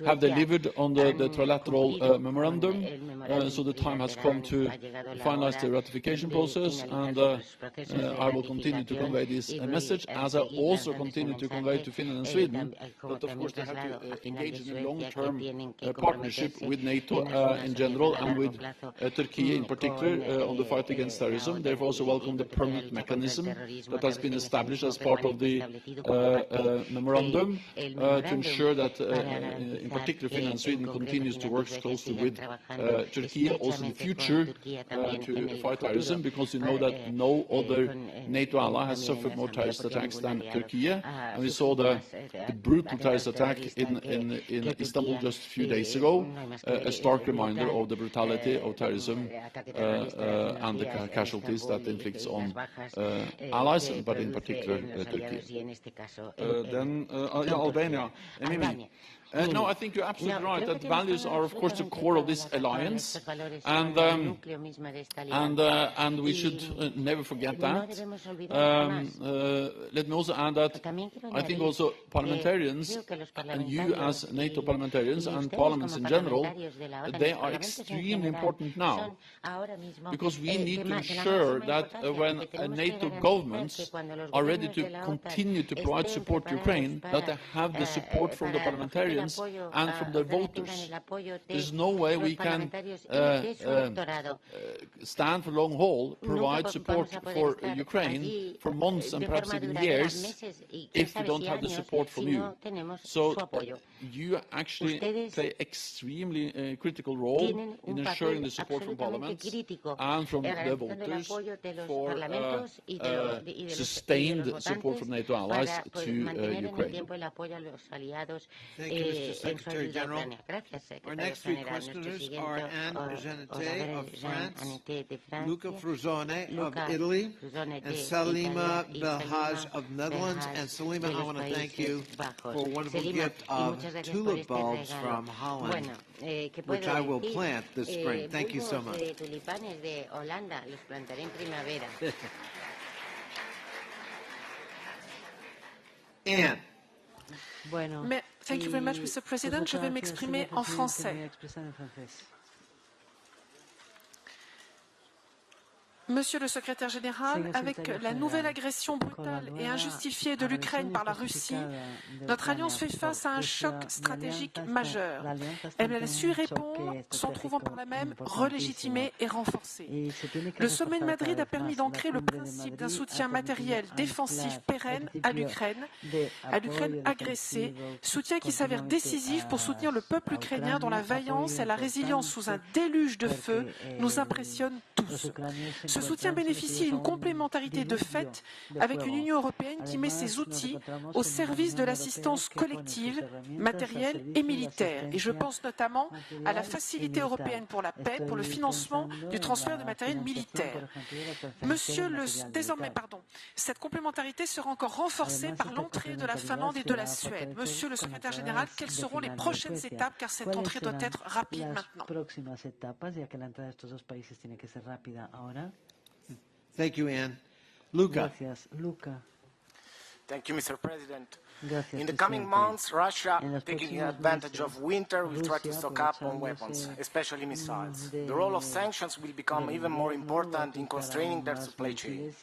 have delivered on the trilateral memorandum, so the time has come to finalize the ratification process, and I will continue to convey this message, as I also continue to convey to Finland and Sweden that of course they have to engage in a long-term partnership with NATO in general, and with Turkey in particular on the fight against terrorism. They've also welcomed the permanent mechanism that has been established as part of the memorandum, to ensure that, in particular, Finland and Sweden continues to work closely with Turkey also in the future to fight terrorism, because you know that no other NATO ally has suffered more terrorist attacks than Turkey, and we saw the brutal terrorist attack in Istanbul just a few days ago, a stark reminder of the brutality of terrorism and the casualties that inflicts on allies, but in particular Turkey. Then Albania. Mimi. No, I think you're absolutely right that values are, of course, the core of this alliance, and we should never forget that. Let me also add that I think also parliamentarians, and you as NATO parliamentarians and parliaments in general, they are extremely important now, because we need to ensure that when NATO governments are ready to continue to provide support to Ukraine, that they have the support support from the parliamentarians and from the voters. There's no way we can stand for long haul, provide support for Ukraine for months and perhaps even years if we don't have the support from you. So you actually play extremely critical role in ensuring the support from parliaments and from the voters for sustained support from NATO allies to Ukraine. Thank you, Mr. Secretary General. Our next three questioners are Anne Genete of France, Luca Frusone of Italy, and Salima Belhaj of Netherlands. And Salima, I want to thank you for a wonderful gift of tulip bulbs from Holland, which I will plant this spring. Thank you so much. Anne. Thank you very much, Mr. President. Je vais m'exprimer en français. Monsieur le secrétaire général, avec la nouvelle agression brutale et injustifiée de l'Ukraine par la Russie, notre alliance fait face à un choc stratégique majeur. Elle a su répondre, s'en trouvant par là même relégitimée et renforcée. Le sommet de Madrid a permis d'ancrer le principe d'un soutien matériel défensif pérenne à l'Ukraine agressée, soutien qui s'avère décisif pour soutenir le peuple ukrainien dont la vaillance et la résilience sous un déluge de feu nous impressionnent tous. Ce soutien bénéficie d'une complémentarité de fait avec une Union européenne qui met ses outils au service de l'assistance collective, matérielle et militaire. Et je pense notamment à la Facilité européenne pour la paix, pour le financement du transfert de matériel militaire. Cette complémentarité sera encore renforcée par l'entrée de la Finlande et de la Suède. Monsieur le secrétaire général, quelles seront les prochaines étapes, car cette entrée doit être rapide maintenant. Thank you, Anne. Luca. Thank you, Mr. President. In the coming months, Russia, taking advantage of winter, will try to stock up on weapons, especially missiles. The role of sanctions will become even more important in constraining their supply chain.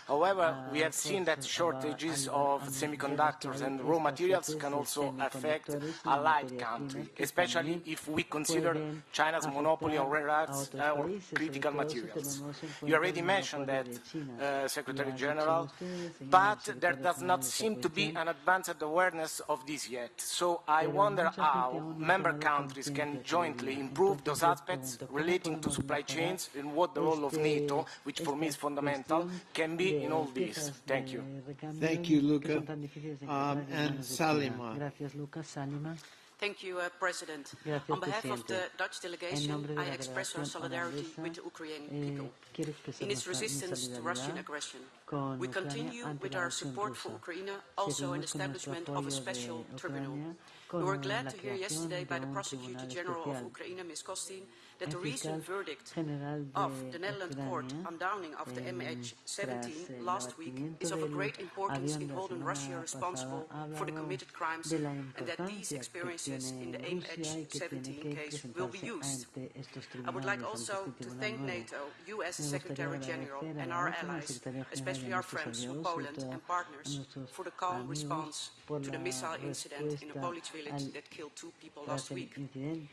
However, we have seen that shortages of semiconductors and raw materials can also affect allied countries, especially if we consider China's monopoly on rare earths or critical materials. You already mentioned that, Secretary General, but there does not seem to be an advanced awareness of this yet. So I wonder how member countries can jointly improve those aspects relating to supply chains and what the role of NATO, which for me is fundamental, can be in all this. Thank you. Thank you, Luca. And Salima. Thank you, President. On behalf of the Dutch delegation, I express our solidarity with the Ukrainian people in its resistance to Russian aggression. We continue with our support for Ukraine, also in the establishment of a special tribunal. We were glad to hear yesterday by the Prosecutor General of Ukraine, Ms. Kostin, that the recent verdict of the Netherlands court on downing of the MH17 last week is of a great importance in holding Russia responsible for the committed crimes, and that these experiences in the MH17 case will be used. I would like also to thank NATO, US Secretary General, and our allies, especially our friends from Poland and partners, for the calm response to the missile incident in a Polish village that killed 2 people last week.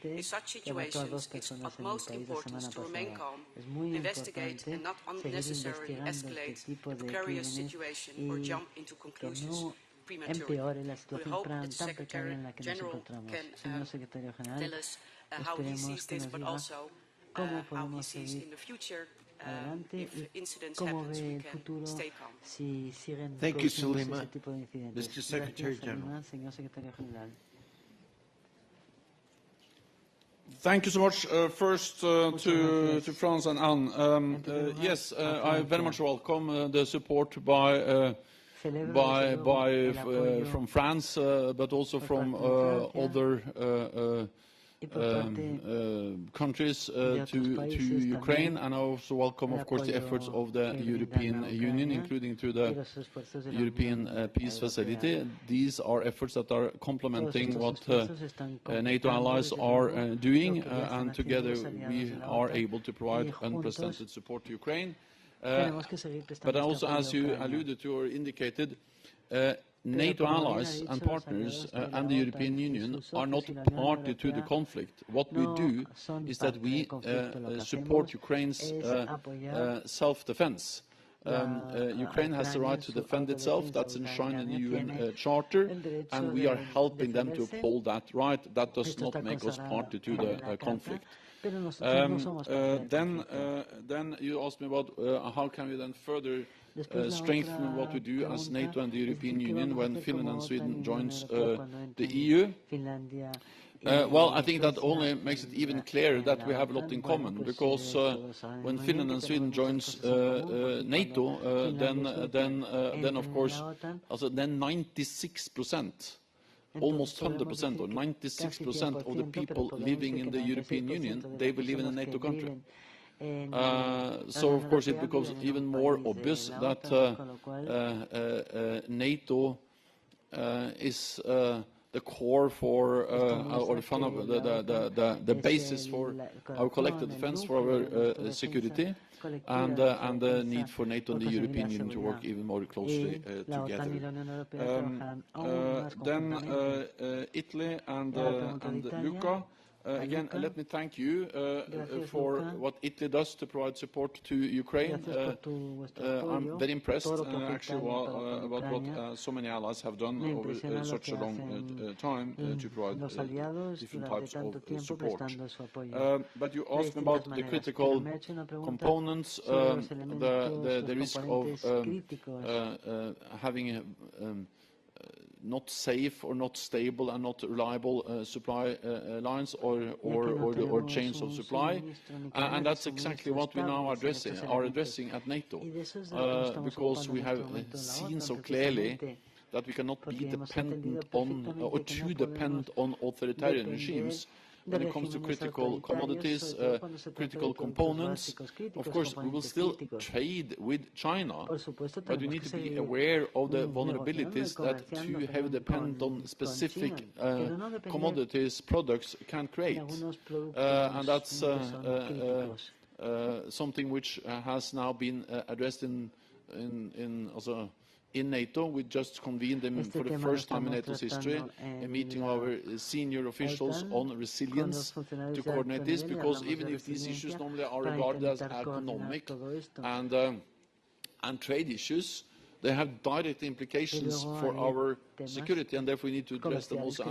In such situations, it's of utmost importance to remain calm, investigate and not unnecessarily escalate the precarious situation or jump into conclusions prematurely. We hope that the Secretary General can tell us how he sees this, but also how he sees in the future. If incidents happen, we can stay calm. Thank you, Salima. Mr. Secretary General. Thank you so much. First to France and Anne. Yes, I very much welcome the support from France, but also from other countries to Ukraine, and I also welcome, of course, the efforts of the European Union, including to the European Peace Facility. These are efforts that are complementing what NATO allies are doing, and together we are able to provide unprecedented support to Ukraine. But also, as you alluded to or indicated, NATO allies and partners and the European Union are not party to the conflict. What we do is that we support Ukraine's self-defense. Ukraine has the right to defend itself. That's enshrined in the UN Charter, and we are helping them to uphold that right. That does not make us party to the conflict. Then you asked me about how can we then further strengthen what we do as NATO and the European Union when Finland and Sweden joins the EU. Well, I think that only makes it even clearer that we have a lot in common, because when Finland and Sweden joins NATO, then of course, then 96%, almost 100% or 96% of the people living in the European Union, they will live in a NATO country. So of course it becomes even more obvious that NATO is the core for or the basis for our collective defense, for our security, and the need for NATO and the European Union to work even more closely together. Then Italy and Luca. Again, let me thank you for what Italy does to provide support to Ukraine. I'm very impressed, actually, about what so many allies have done over such a long time to provide different types of support. But you asked me about the critical components, the risk of having not safe or not stable and not reliable supply lines or chains of supply, and that's exactly what we now are addressing at NATO, because we have seen so clearly that we cannot be dependent on or too dependent on authoritarian regimes when it comes to critical commodities, critical components. Of course, we will still trade with China, but we need to be aware of the vulnerabilities that too heavy dependence on specific commodities, products can create. And that's something which has now been addressed in NATO. We just convened them for the first time in NATO's history, a meeting of our senior officials on resilience to coordinate this, because even if these issues normally are regarded as economic and trade issues, they have direct implications for our security, and therefore we need to address them also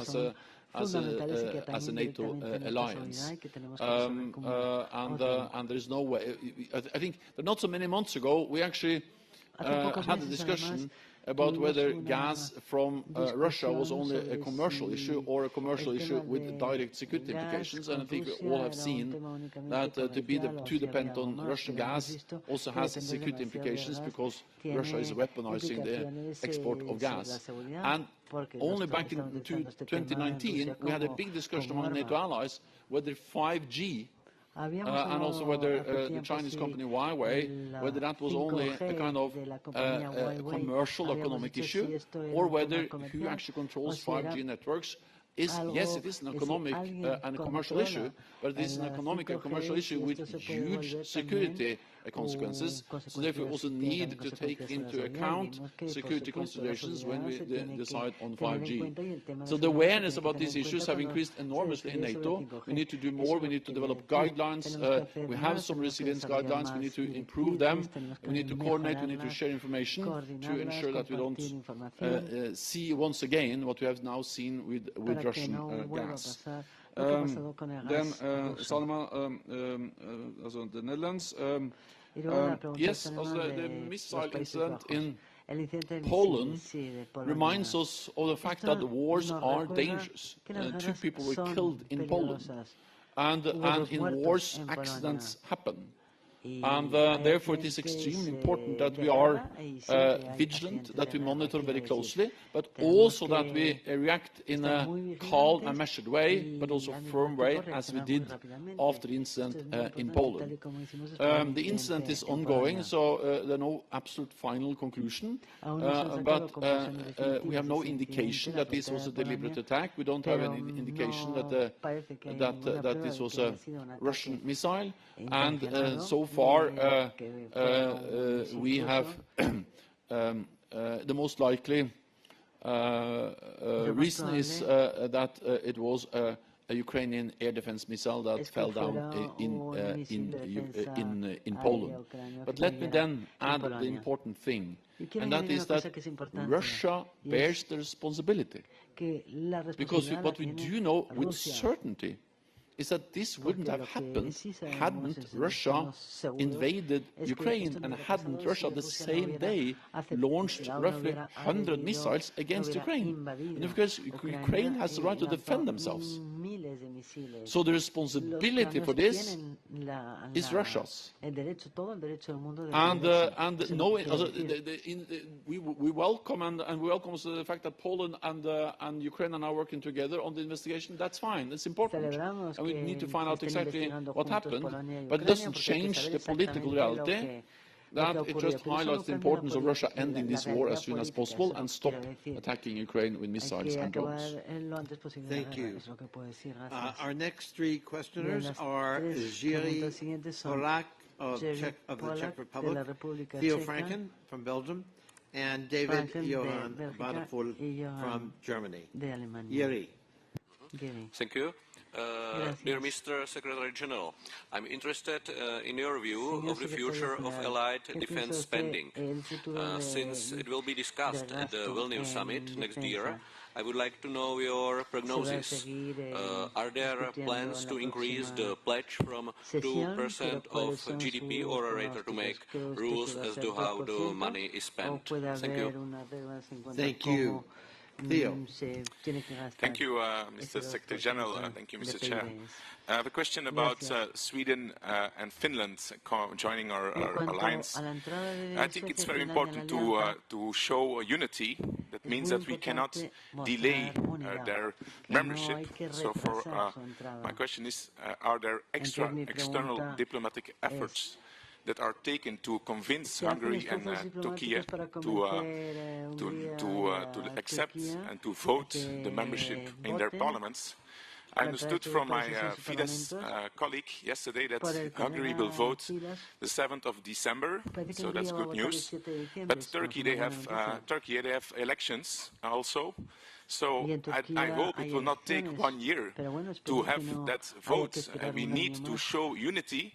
as a NATO alliance. And there's no way. I think that not so many months ago we actually had a discussion about whether gas from Russia was only a commercial issue or a commercial issue with direct security implications. And I think we all have seen that to be too dependent on Russian gas also has security implications, because Russia is weaponizing the export of gas. And only back in 2019 we had a big discussion among NATO allies whether 5G and also whether the Chinese company Huawei, whether that was only a kind of commercial economic issue, or whether who actually controls 5G networks is, yes, it is an economic and a commercial issue, but it is an economic and commercial issue with huge security consequences. So therefore we also need to take into account security considerations when we decide on 5G. So the awareness about these issues have increased enormously in NATO. We need to do more. We need to develop guidelines. We have some resilience guidelines. We need to improve them. We need to coordinate. We need to share information to ensure that we don't see once again what we have now seen with Russian gas. Then Salma, also the Netherlands. Yes, the missile incident in Poland reminds us of the fact that wars are dangerous. 2 people were killed in Poland, and in wars accidents happen. And therefore it is extremely important that we are vigilant, that we monitor very closely, but also that we react in a calm and measured way, but also firm way, as we did after the incident in Poland. The incident is ongoing, so there are no absolute final conclusion, but we have no indication that this was a deliberate attack. We don't have any indication that this was a Russian missile, and so far we have the most likely reason is that it was a Ukrainian air defense missile that fell down in Poland. But let me then add the important thing, and that is that Russia bears the responsibility. Because what we do know with certainty is that this wouldn't have happened hadn't Russia invaded Ukraine and hadn't Russia the same day launched roughly 100 missiles against Ukraine. And because Ukraine has the right to defend themselves. So the responsibility for this is Russia's. And we welcome and we welcome the fact that Poland and Ukraine are now working together on the investigation. That's fine. It's important. We need to find out exactly what happened, but it doesn't change the political reality. That it just highlights the importance of Russia ending this war as soon as possible and stop attacking Ukraine with missiles and drones. Thank you. Our next three questioners are Jiří Horák of the Czech Republic, Theo Franken from Belgium, and David Johan Badaful from Germany. Jiří. Thank you. Dear Mr. Secretary General, I'm interested in your view of the future of Allied defense spending. Since it will be discussed at the Vilnius summit next year, I would like to know your prognosis. Are there plans to increase the pledge from 2% of GDP or rather to make rules as to how the money is spent? Thank you. Thank you. Theo. Thank you, Mr. Secretary General. Thank you, Mr. Chair. I have a question about Sweden and Finland joining our alliance. I think it's very important to show unity. That means that we cannot delay their membership. So my question is, are there external diplomatic efforts that are taken to convince Hungary and Turkey to accept and to vote the membership in their parliaments? I understood from my Fidesz colleague yesterday that Hungary will vote the 7th of December, so that's good news. But Turkey, they have elections also. So I hope it will not take 1 year to have that vote. We need to show unity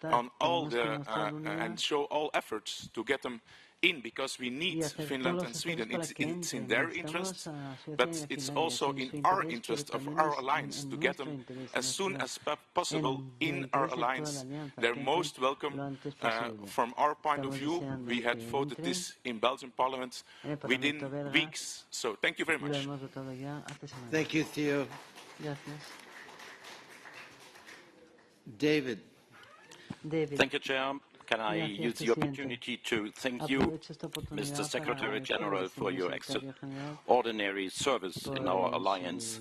on all and show all efforts to get them in, because we need Finland and Sweden. It's in their interest, but it's also in our interest of our alliance to get them as soon as possible in our alliance. They're most welcome. From our point of view, we had voted this in Belgian Parliament within weeks. So thank you very much. Thank you, Theo. David. Thank you, Chair. Can I use the opportunity to thank you, Mr. Secretary General, for your extraordinary service in our alliance,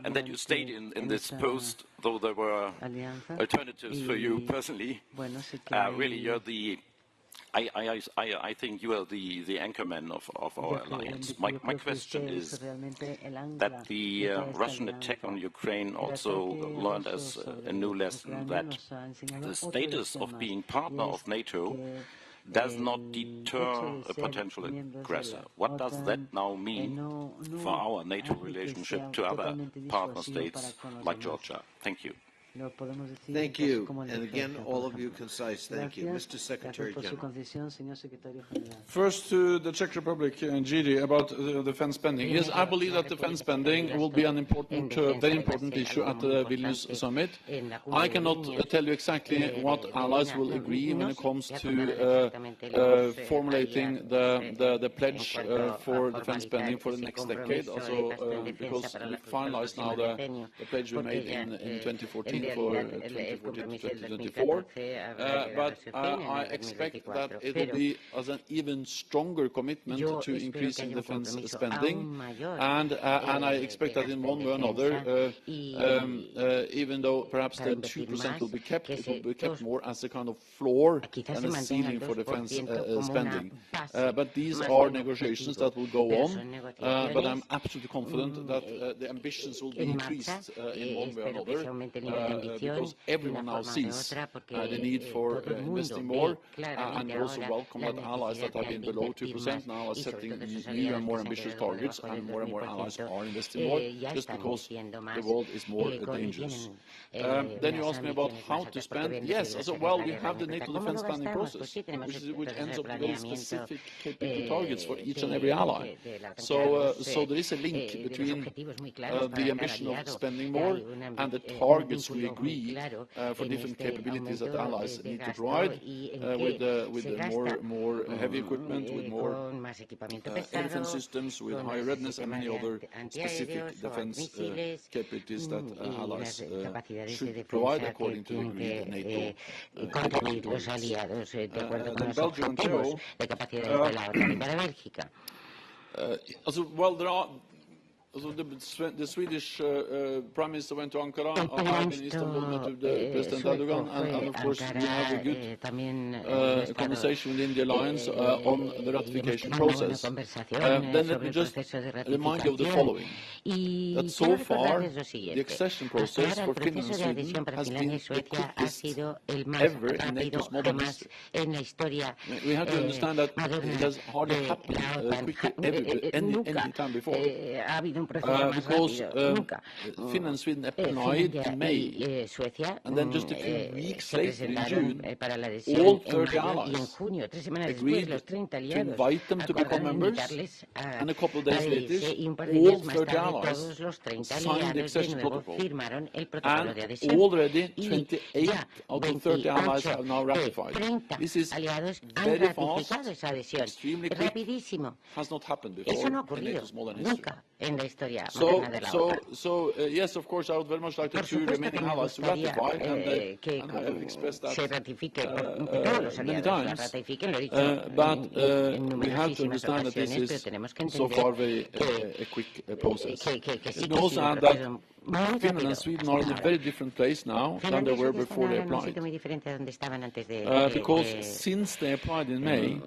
and that you stayed in this post, though there were alternatives for you personally. Really, you're the I think you are the anchorman of our alliance. My question is that the Russian attack on Ukraine also learned us a new lesson, that the status of being partner of NATO does not deter a potential aggressor. What does that now mean for our NATO relationship to other partner states like Georgia? Thank you. Thank you. And again, all of you concise. Thank you. Mr. Secretary General. First to the Czech Republic, Jiří, about defense spending. Yes, I believe that defense spending will be an important, very important issue at the Vilnius summit. I cannot tell you exactly what allies will agree when it comes to formulating the pledge for defense spending for the next decade. Also, because we finalized now the pledge we made in 2014. For 2014 to 2024, but I expect that it will be as an even stronger commitment to increasing defense spending, and I expect that in one way or another, even though perhaps the 2% will be kept, it will be kept more as a kind of floor and a ceiling for defense spending. But these are negotiations that will go on, but I'm absolutely confident that the ambitions will be increased in one way or another. because everyone now sees the need for investing more, and also welcome that allies that have been below 2% now are setting new and more ambitious targets, and more allies are investing more, just because the world is more dangerous. Then you asked me about how to spend. Yes, well, we have the NATO defense spending process, which ends up with very specific KPI targets for each and every ally. So there is a link between the ambition of spending more and the targets we agree for different capabilities that allies need to provide, with more heavy equipment, with more air defense systems, with higher readiness, and many other specific defense capabilities that allies should provide according to the agreed NATO targets. Then Belgium and Joe, well, there are. So the Swedish Prime Minister went to Ankara. I've been in Istanbul, met with President Erdogan, and of course we have a good conversation within the alliance on the ratification process. Then let me just remind you of the following: that so far the accession process for Finland and Sweden has been the quickest ever in NATO's modern history. We have to understand that it has hardly happened quickly ever any time before. Because Finland and Sweden applied in May, and then just a few weeks later in June, all 30 allies agreed to invite them to become members, and a couple of days later, all 30 allies signed the accession protocol, and already 28 out of 30 allies have now ratified. This is very fast, extremely quick, has not happened before in NATO's modern history. So yes, of course, I would very much like the two remaining allies to ratify, and I have expressed that many times. But we have to understand that this is so far very a quick process. Let me also add that Finland and Sweden are in a very different place now than they were before they applied. Because since they applied in May,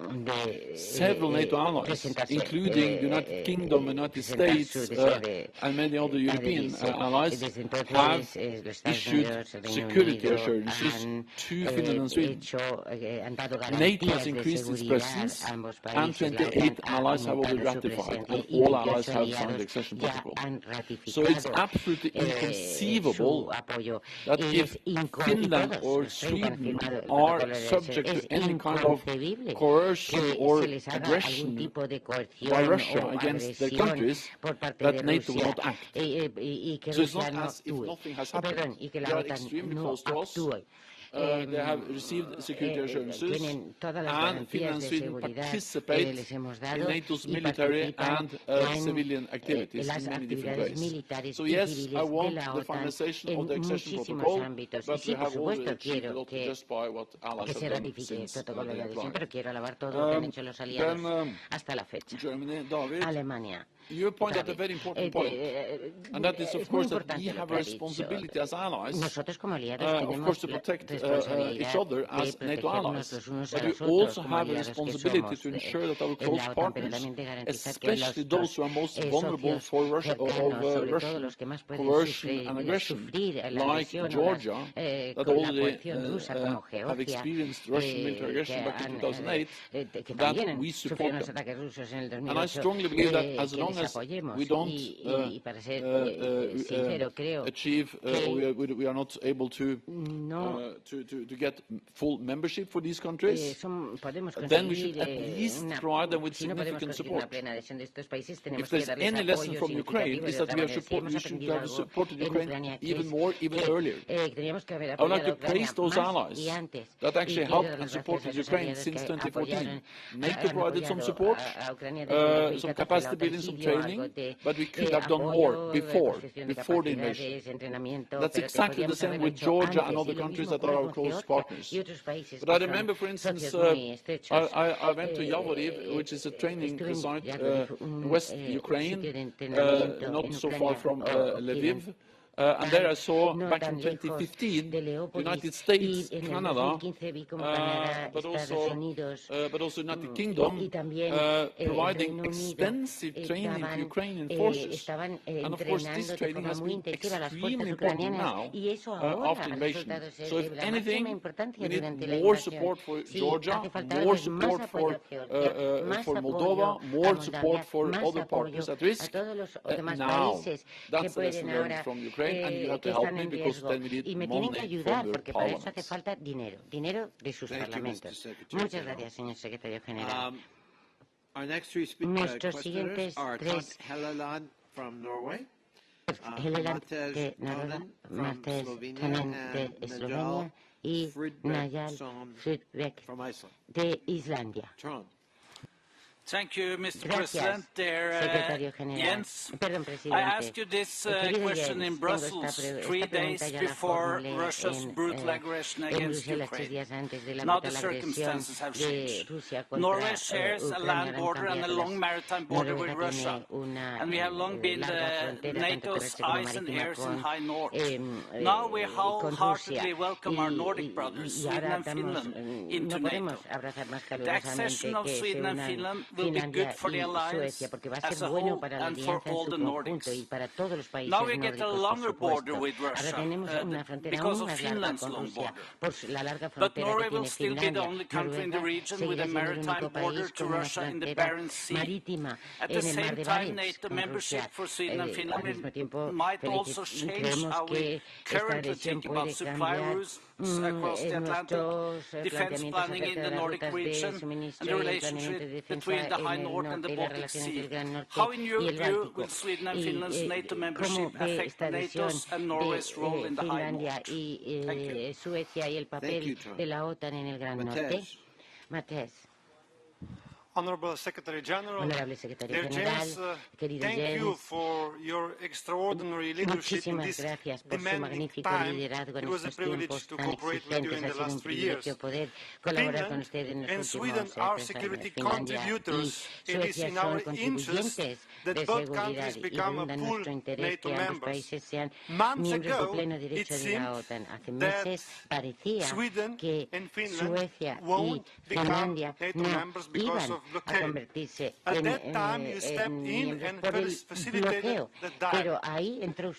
several NATO allies, including the United Kingdom, United States, and many other European allies, have issued security assurances to Finland and Sweden. NATO has increased its presence, and 28 allies have already ratified, and all allies have signed the accession protocol. So it's absolutely inconceivable that if Finland or Sweden are subject to any kind of coercion or aggression by Russia against their countries, that NATO will not act. So it's not as if nothing has happened. They are extremely close to us. They have received security assurances, and Finland and Sweden participate in NATO's military and civilian activities in many different ways. So yes, I want the finalization of the accession protocol, but we have already achieved a lot just by what allies have done since they applied. Germany, David. You point out a very important point, and that is, of course, that we have a responsibility as allies, of course, to protect each other as NATO allies, but we also have a responsibility to ensure that our close partners, especially those who are most vulnerable for Russian coercion and aggression, like Georgia, that already have experienced Russian military aggression back in 2008, that we support them. And I strongly believe that as long as we don't achieve, we are not able to get full membership for these countries, then we should at least provide them with significant support. If there's any lesson from Ukraine, is that we should have supported Ukraine even more, even earlier. I would like to praise those allies that actually helped and supported Ukraine since 2014. NATO provided some support, some capacity building, some training, but we could have done more before the invasion. That's exactly the same with Georgia and other countries that are our close partners. But I remember, for instance, I went to Yavoriv, which is a training site in West Ukraine, not so far from Lviv, And there I saw back in 2015, the United States, Canada, but also United Kingdom providing extensive training to Ukrainian forces. And of course, this training has been extremely important now after invasion. So if anything, we need more support for Georgia, more support for Moldova, more support for other partners at risk. Now, that's the lesson learned from Ukraine. And you have to help me because then we need money from their parliaments. Muchas gracias, señor secretario general. Our next three questioners are Helleland from Norway, Matej Tonen from Slovenia, and Najal Fridbergsson from Iceland. De Islandia. Trond. Thank you, Mr. President. Dear Jens, I asked you this question in Brussels 3 days before Russia's brutal aggression against Ukraine. Now the circumstances have changed. Norway shares a land border and a long maritime border with Russia, and we have long been NATO's eyes and ears in high north. Now we wholeheartedly welcome our Nordic brothers, Sweden and Finland, into NATO. The accession of Sweden and Finland will be good for the alliance as a whole and for all the Nordics. Now we get a longer border with Russia because of Finland's long border. But Norway will still be the only country in the region with a maritime border to Russia in the Barents Sea. At the same time, NATO membership for Sweden and Finland might also change how we currently think about supply routes across the Atlantic, defense planning in the Nordic region, and the relationship between the High North and the Baltic Sea. How, in your view, will Sweden and Finland's NATO membership affect NATO's and Norway's role in the High North? Thank you. Matej. Honorable Secretary General, dear James, thank you for your extraordinary leadership in this demanding time. It was a privilege to cooperate with you in the last 3 years. Finland and Sweden are security contributors. It is in our interest that both countries become a full NATO members. Months ago, it seemed that Sweden and Finland won't become NATO members because of blockade. At that time, you stepped in and facilitated the dialogue.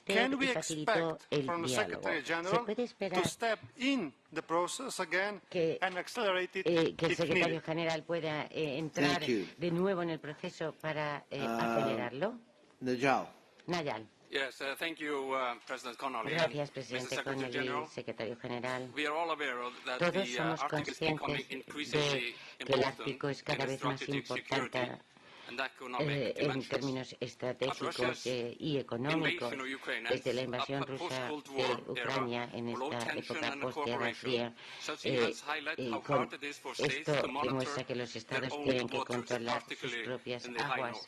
Can we expect from the Secretary General to step in the process again and accelerate it Que el if secretario needed? general pueda entrar de nuevo en el proceso para acelerarlo. Najal. Nayal. Yes, thank you, President Connolly. Gracias, Mr. presidente Secretary Connolly, General. secretario general. We are all aware that Todos the somos Arctic is becoming conscientes increasingly de que el important Ártico es cada in vez más strategic security importante and economic en dimensions. términos estratégicos y económicos. Invasion of Ukraine Desde la and invasión a rusa post-Cold de War Ucrania en era, low esta tension época and postguerra cooperation. fría, Such events highlight how hard it is for states esto to monitor demuestra que los their estados own tienen que waters, controlar sus particularly propias in the high aguas, north.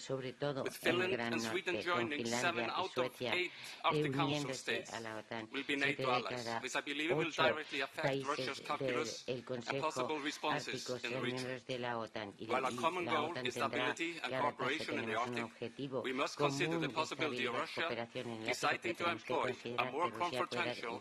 sobre todo With en el Finland Gran and Sweden Norte, con joining 7 Finlandia y out of Suecia 8 Arctic Council uniéndose states a la OTAN, will be 7 NATO de allies. cada This I believe will 8 directly affect Russia's países calculus del and Consejo possible responses Ártico in the serán region. miembros de la OTAN y While our common la goal OTAN is tendrá stability que and adaptarse. cooperation in the Tenemos un Arctic, objetivo we must común consider the de possibility of estabilidad y Russia cooperación en el Ártico, deciding to pero tenemos que employ a considerar more que Rusia confrontational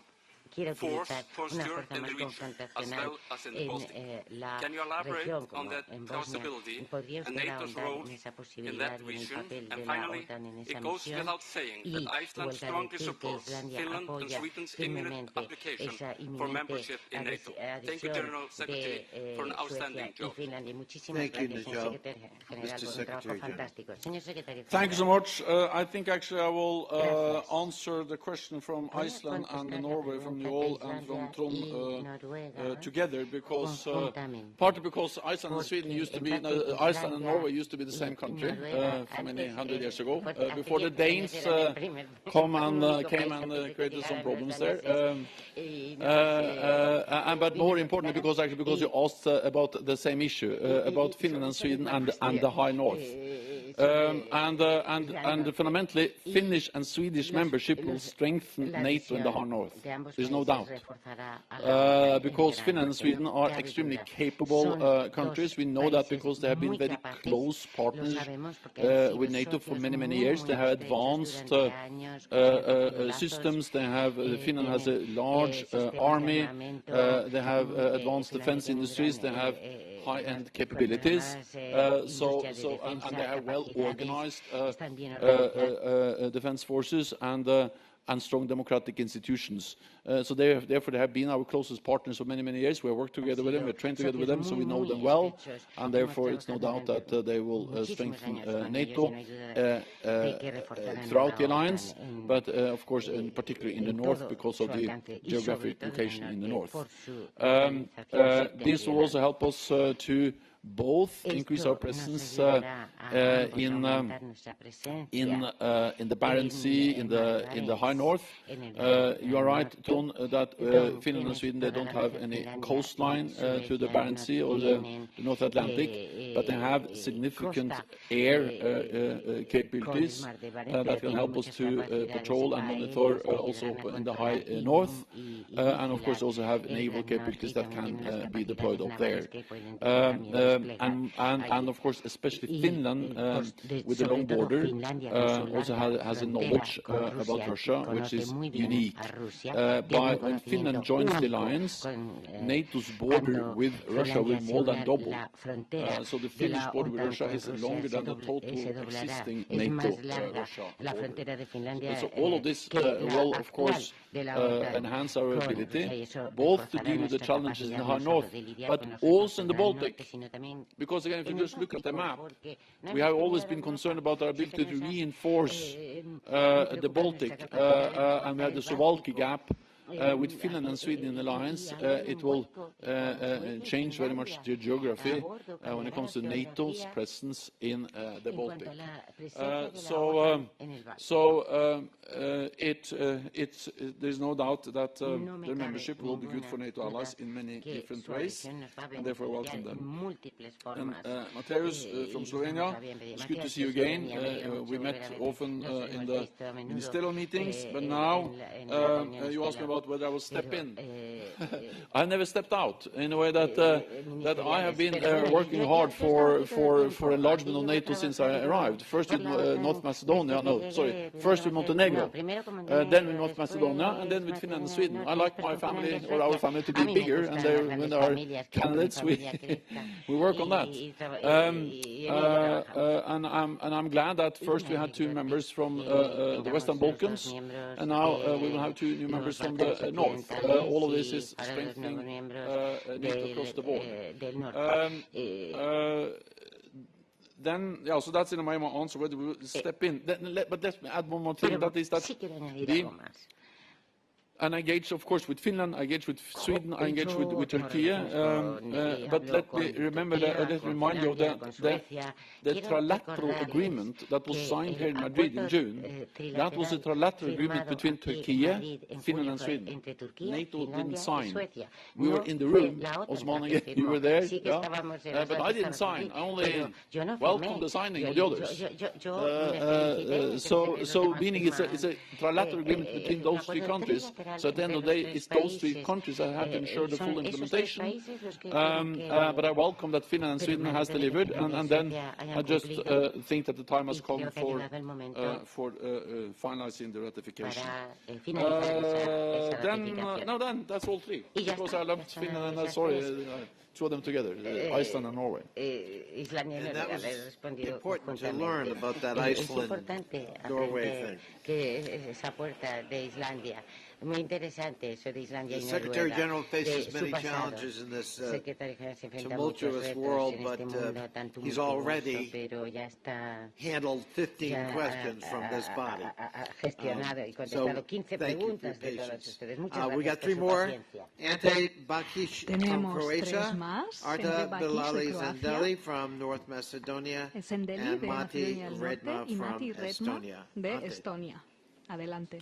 quiere utilizar force una posture fuerza in más the region, as confrontacional well as in the Baltic. en la Can you elaborate región on como that en Bosnia. possibility ¿Podría and usted NATO's ahondar role en esa in posibilidad that y en el region? papel de And la finally, OTAN en esa it goes misión? without saying Y that Iceland huelga strongly decir que supports Islandia Finland and apoya Sweden's imminent firmemente application esa for inminente membership in NATO. Thank you, General Secretary, for an Suecia outstanding y job. Finlandia. Muchísimas Thank you, gracias, señor Najal. secretario general, Mr. por un trabajo Secretary General. fantástico. Señor secretario Thank you so general. much. I think actually I will answer the question from Iceland and Norway from you all and from Trond together, because partly because Iceland and Sweden used to be, Iceland and Norway used to be the same country for many hundred years ago, before the Danes came and created some problems there. But more importantly, because you asked about the same issue, about Finland and Sweden and the High North. And fundamentally, Finnish and Swedish membership will strengthen NATO in the Far North. There's no doubt. Because Finland and Sweden are extremely capable countries. We know that because they have been very close partners with NATO for many, many years. They have advanced systems. They have, Finland has a large army. They have advanced defense industries. They have high-end capabilities. And they have well-organized defense forces and strong democratic institutions. So therefore they have been our closest partners for many, many years. We have worked together with them, we have trained together with them, so we know them well, and therefore it's no doubt that they will strengthen NATO throughout the alliance, but of course particularly in the north because of the geographic location in the north. This will also help us to both increase our presence in the Barents Sea, in the high north. You are right, Ton, that Finland and Sweden, they don't have any coastline to the Barents Sea or the North Atlantic, but they have significant air capabilities that can help us to patrol and monitor also in the high north, and of course also have naval capabilities that can be deployed up there. And of course, especially Finland, with the long border, also has a knowledge about Russia, which is unique. When Finland joins the alliance, NATO's border with Russia will more than double. So the Finnish border with Russia is longer than the total existing NATO-Russia border. So all of this will, of course, enhance our ability, both to deal with the challenges in the high north, but also in the Baltic. Because again, if you just look at the map, we have always been concerned about our ability to reinforce the Baltic, and we have the Suwalki gap. With Finland and Sweden in the alliance, it will change very much the geography when it comes to NATO's presence in the Baltic. There's no doubt that their membership will be good for NATO allies in many different ways, and therefore welcome them. And Mateusz from Slovenia, it's good to see you again. We met often in the ministerial meetings, but now you asked me about whether I will step in. I never stepped out, in a way that I have been working hard for enlargement of NATO since I arrived. First with North Macedonia, first with Montenegro, then with North Macedonia, and then with Finland and Sweden. I like my family, or our family, to be bigger, and when there are candidates, we work on that. And I'm glad that first we had 2 members from the Western Balkans, and now we will have 2 new members from the north. All of this is strengthening NATO across the board. Then, so that's in my answer, whether we will step in. But let me add one more thing, that is that and I engage, of course, with Finland, I engage with Sweden, I engage with Turkey. But let me remind you of the trilateral agreement that was signed here in Madrid in June. That was a trilateral agreement between Turkey, Finland and Sweden. NATO didn't sign. We were in the room, Osman, you were there, but I didn't sign. I only welcomed the signing of the others. So meaning it's a trilateral agreement between those 3 countries. So at the end of the day, it's those 3 countries that have to ensure the full implementation. But I welcome that Finland and Sweden has delivered, and then I just think that the time has come for finalizing the ratification. Then that's all 3. Because I loved Finland and throw them together, Iceland and Norway. And that was important to learn about that Iceland-Norway thing. Muy interesante eso de Islandia y Noruega. The Secretary General faces many challenges in this tumultuous world, but he's already handled 15 questions from this body. So thank you for your patience. We got 3 more. Ante Bakic from Croatia, Arta Bilali Zendeli from North Macedonia, and Mati Redma from Estonia. Adelante.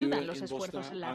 los esfuerzos en la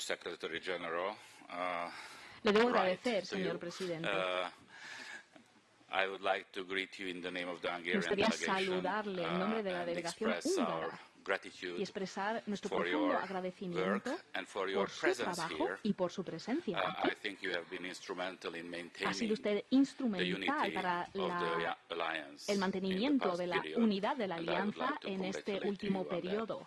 Secretary General. Le debo agradecer, señor presidente. I would like to greet you in the name of the Me Hungarian gustaría delegation saludarle en nombre de la delegación húngara y expresar nuestro profundo agradecimiento por su trabajo y por su presencia aquí. Ha sido usted instrumental para el mantenimiento de la unidad de la alianza en este último periodo.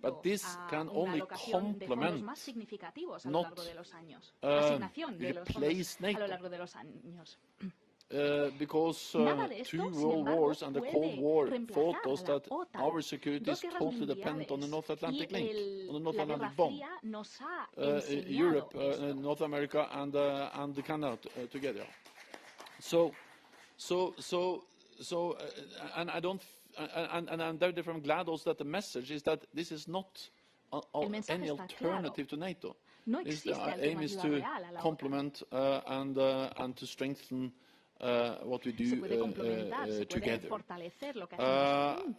but this can only complement, not replace NATO. because two world wars and the Cold War taught us that our security is totally dependent on the North Atlantic link, on the North Atlantic bond. Europe, North America, and Canada together. And I'm very glad also that the message is that this is not any alternative to NATO. Our aim is to complement and to strengthen what we do together.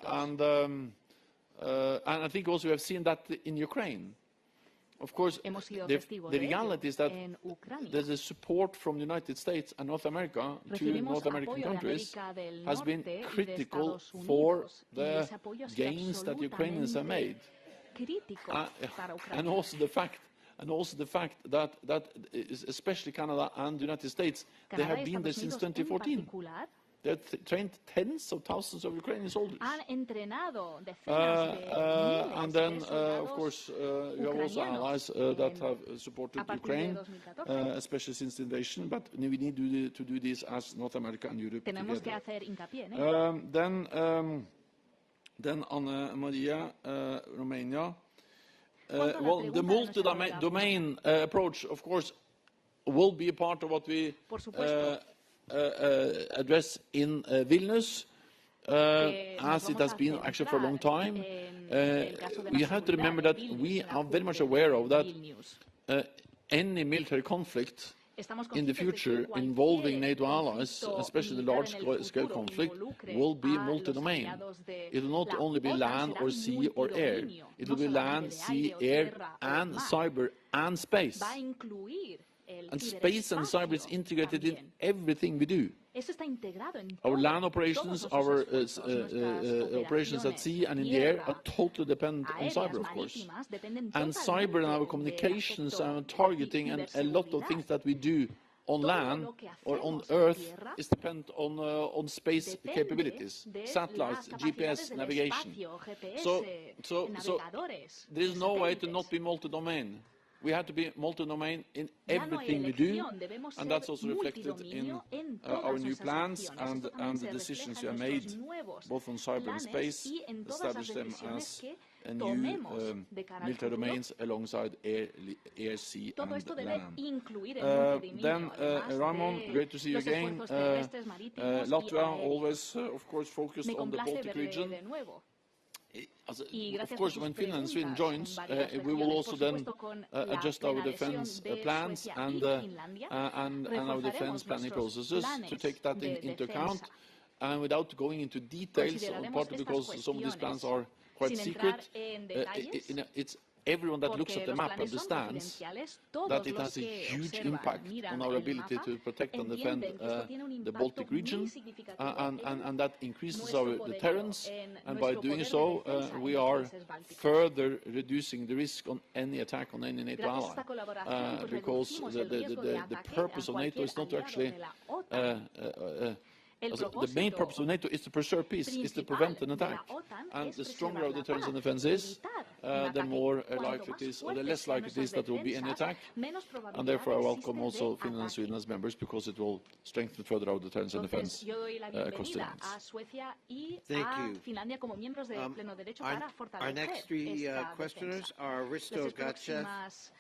And I think also we have seen that in Ukraine. Of course, the reality is that there's a support from the United States and North America to North American countries has been critical for the gains that Ukrainians have made. And also the fact that especially Canada and the United States, they have been there since 2014. They have trained tens of thousands of Ukrainian soldiers. And then, of course, you have also allies that have supported Ukraine, especially since the invasion, but we need to do this as North America and Europe together. Then Anna Maria, Romania. Well, the multi-domain approach, of course, will be a part of what we address in Vilnius, as it has been actually for a long time. We have to remember that we are very much aware of that any military conflict in the future involving NATO allies, especially the large-scale conflict, will be multi-domain. It will not only be land or sea or air. It will be land, sea, air, and cyber and space. And space and cyber is integrated in everything we do. Our land operations, our operations at sea and in the air are totally dependent on cyber, of course. And cyber and our communications and targeting and a lot of things that we do on land or on Earth is dependent on space capabilities, satellites, GPS, navigation. So there is no way to not be multi-domain. We have to be multi-domain in everything we do, and that's also reflected in our new plans and the decisions we have made, both on cyber and space, establish them as a new military domains alongside air, sea, and land. Then, Ramon, great to see you again. Latvia always, of course, focused on the Baltic region. Of course, when Finland and Sweden joins, we will also then adjust our defense plans and our defense planning processes to take that into account. And without going into details, partly because some of these plans are quite secret, it's everyone that looks at the map understands that it has a huge impact on our ability to protect and defend the Baltic region, and that increases our deterrence, and by doing so, we are further reducing the risk on any attack on any NATO ally, because the purpose of NATO is not to actually the main purpose of NATO is to preserve peace, is to prevent an attack. And the stronger our deterrence and defense is, the more likely it is, or the less likely it is that there will be any attack. And therefore, I welcome also Finland and Sweden as members, because it will strengthen further our deterrence and defense across the lines. Thank you. Our next three questioners are Risto Gatchev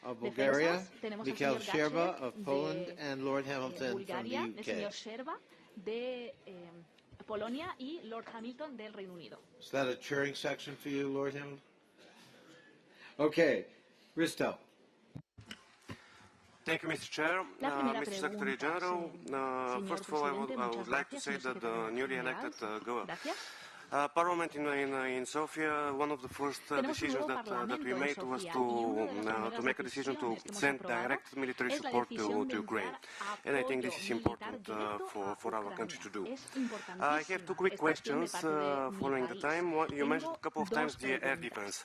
of Bulgaria, Mikhail Sherba of Poland, and Lord Hamilton from the UK. De Polonia y Lord Hamilton del Reino Unido. Is that a cheering section for you, Lord Hamilton? Okay, Risto. Thank you, Mr. Chair. Mr. Secretary General, first of all, I would like to say that the newly elected Parliament in Sofia, one of the first decisions that we made was to make a decision to send direct military support to Ukraine. And I think this is important for our country to do. I have two quick questions following the time. You mentioned a couple of times the air defense.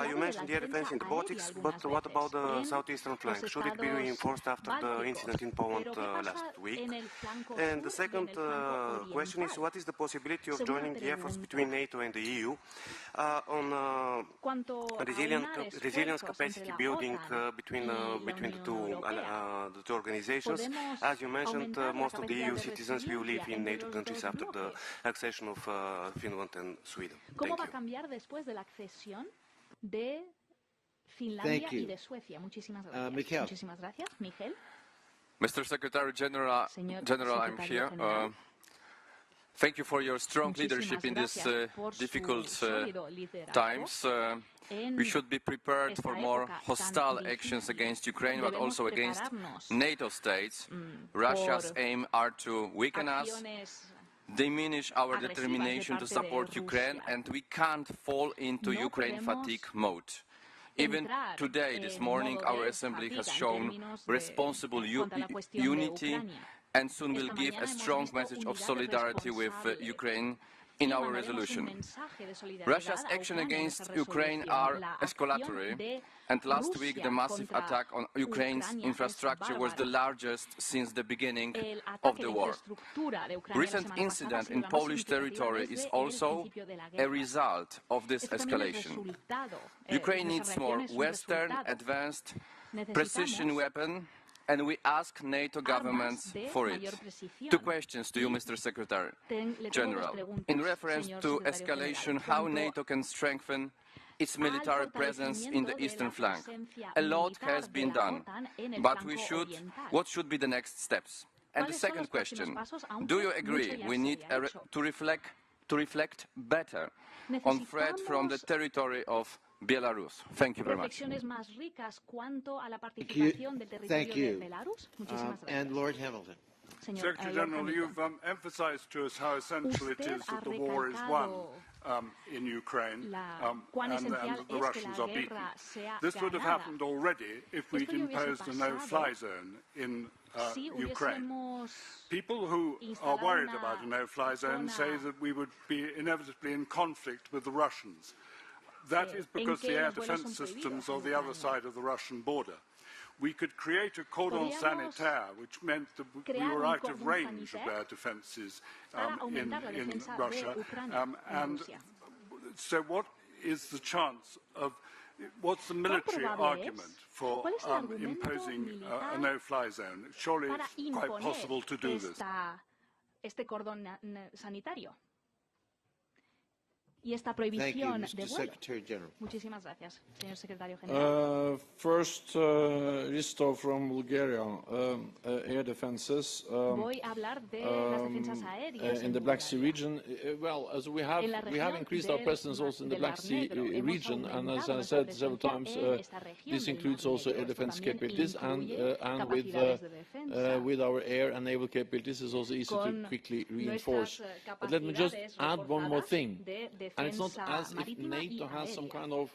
You mentioned the air defense in the Baltics, but what about the southeastern flank? Should it be reinforced after the incident in Poland last week? And the second question is, what is the possibility of joining the efforts between NATO and the EU on resilience capacity building between the two organizations. As you mentioned, most of the EU citizens will live in NATO countries after the accession of Finland and Sweden. ¿Cómo va a cambiar después de la accesión de Finlandia y de Suecia? Muchísimas gracias. Muchísimas gracias, Miguel. Mr. Secretary General, I'm here. Thank you for your strong leadership in these difficult times. We should be prepared for more hostile actions against Ukraine, but also against NATO states. Russia's aim are to weaken us, diminish our determination to support Ukraine, and we can't fall into Ukraine fatigue mode. Even today, this morning, our Assembly has shown responsible unity and soon will give a strong message of solidarity with Ukraine in our resolution. Russia's actions against Ukraine are escalatory, and last week the massive attack on Ukraine's infrastructure was the largest since the beginning of the war. Recent incident in Polish territory is also a result of this escalation. Ukraine needs more Western advanced precision weapons, and we ask NATO governments for it. Two questions to you, Mr. Secretary General. In reference to escalation, how NATO can strengthen its military presence in the eastern flank? A lot has been done, but what should be the next steps? And the second question, do you agree we need to reflect better on threat from the territory of Belarus? Thank you very much. Thank you. And Lord Hamilton. Secretary General, you've emphasized to us how essential it is that the war is won in Ukraine and that the Russians are beaten. This would have happened already if we'd imposed a no-fly zone in Ukraine. People who are worried about a no-fly zone say that we would be inevitably in conflict with the Russians. That is because the air defense systems are the other side of the Russian border. We could create a cordon sanitaire, which meant that we were out of range of air defenses in Russia. And so what is the chance of, what's the military argument for imposing a no-fly zone? Surely it's quite possible to do this. Y esta prohibición de vuelo. Muchísimas gracias, señor secretario general. First, Risto from Bulgaria, air defenses. Voy a hablar de las defensas aéreas in the Black Sea region. Well, as we have increased our presence also in the Black Sea region, and as I said several times, this includes also air defense capabilities, and with our air and naval capabilities, it's also easy to quickly reinforce. But let me just add one more thing. And it's not as if NATO has some kind of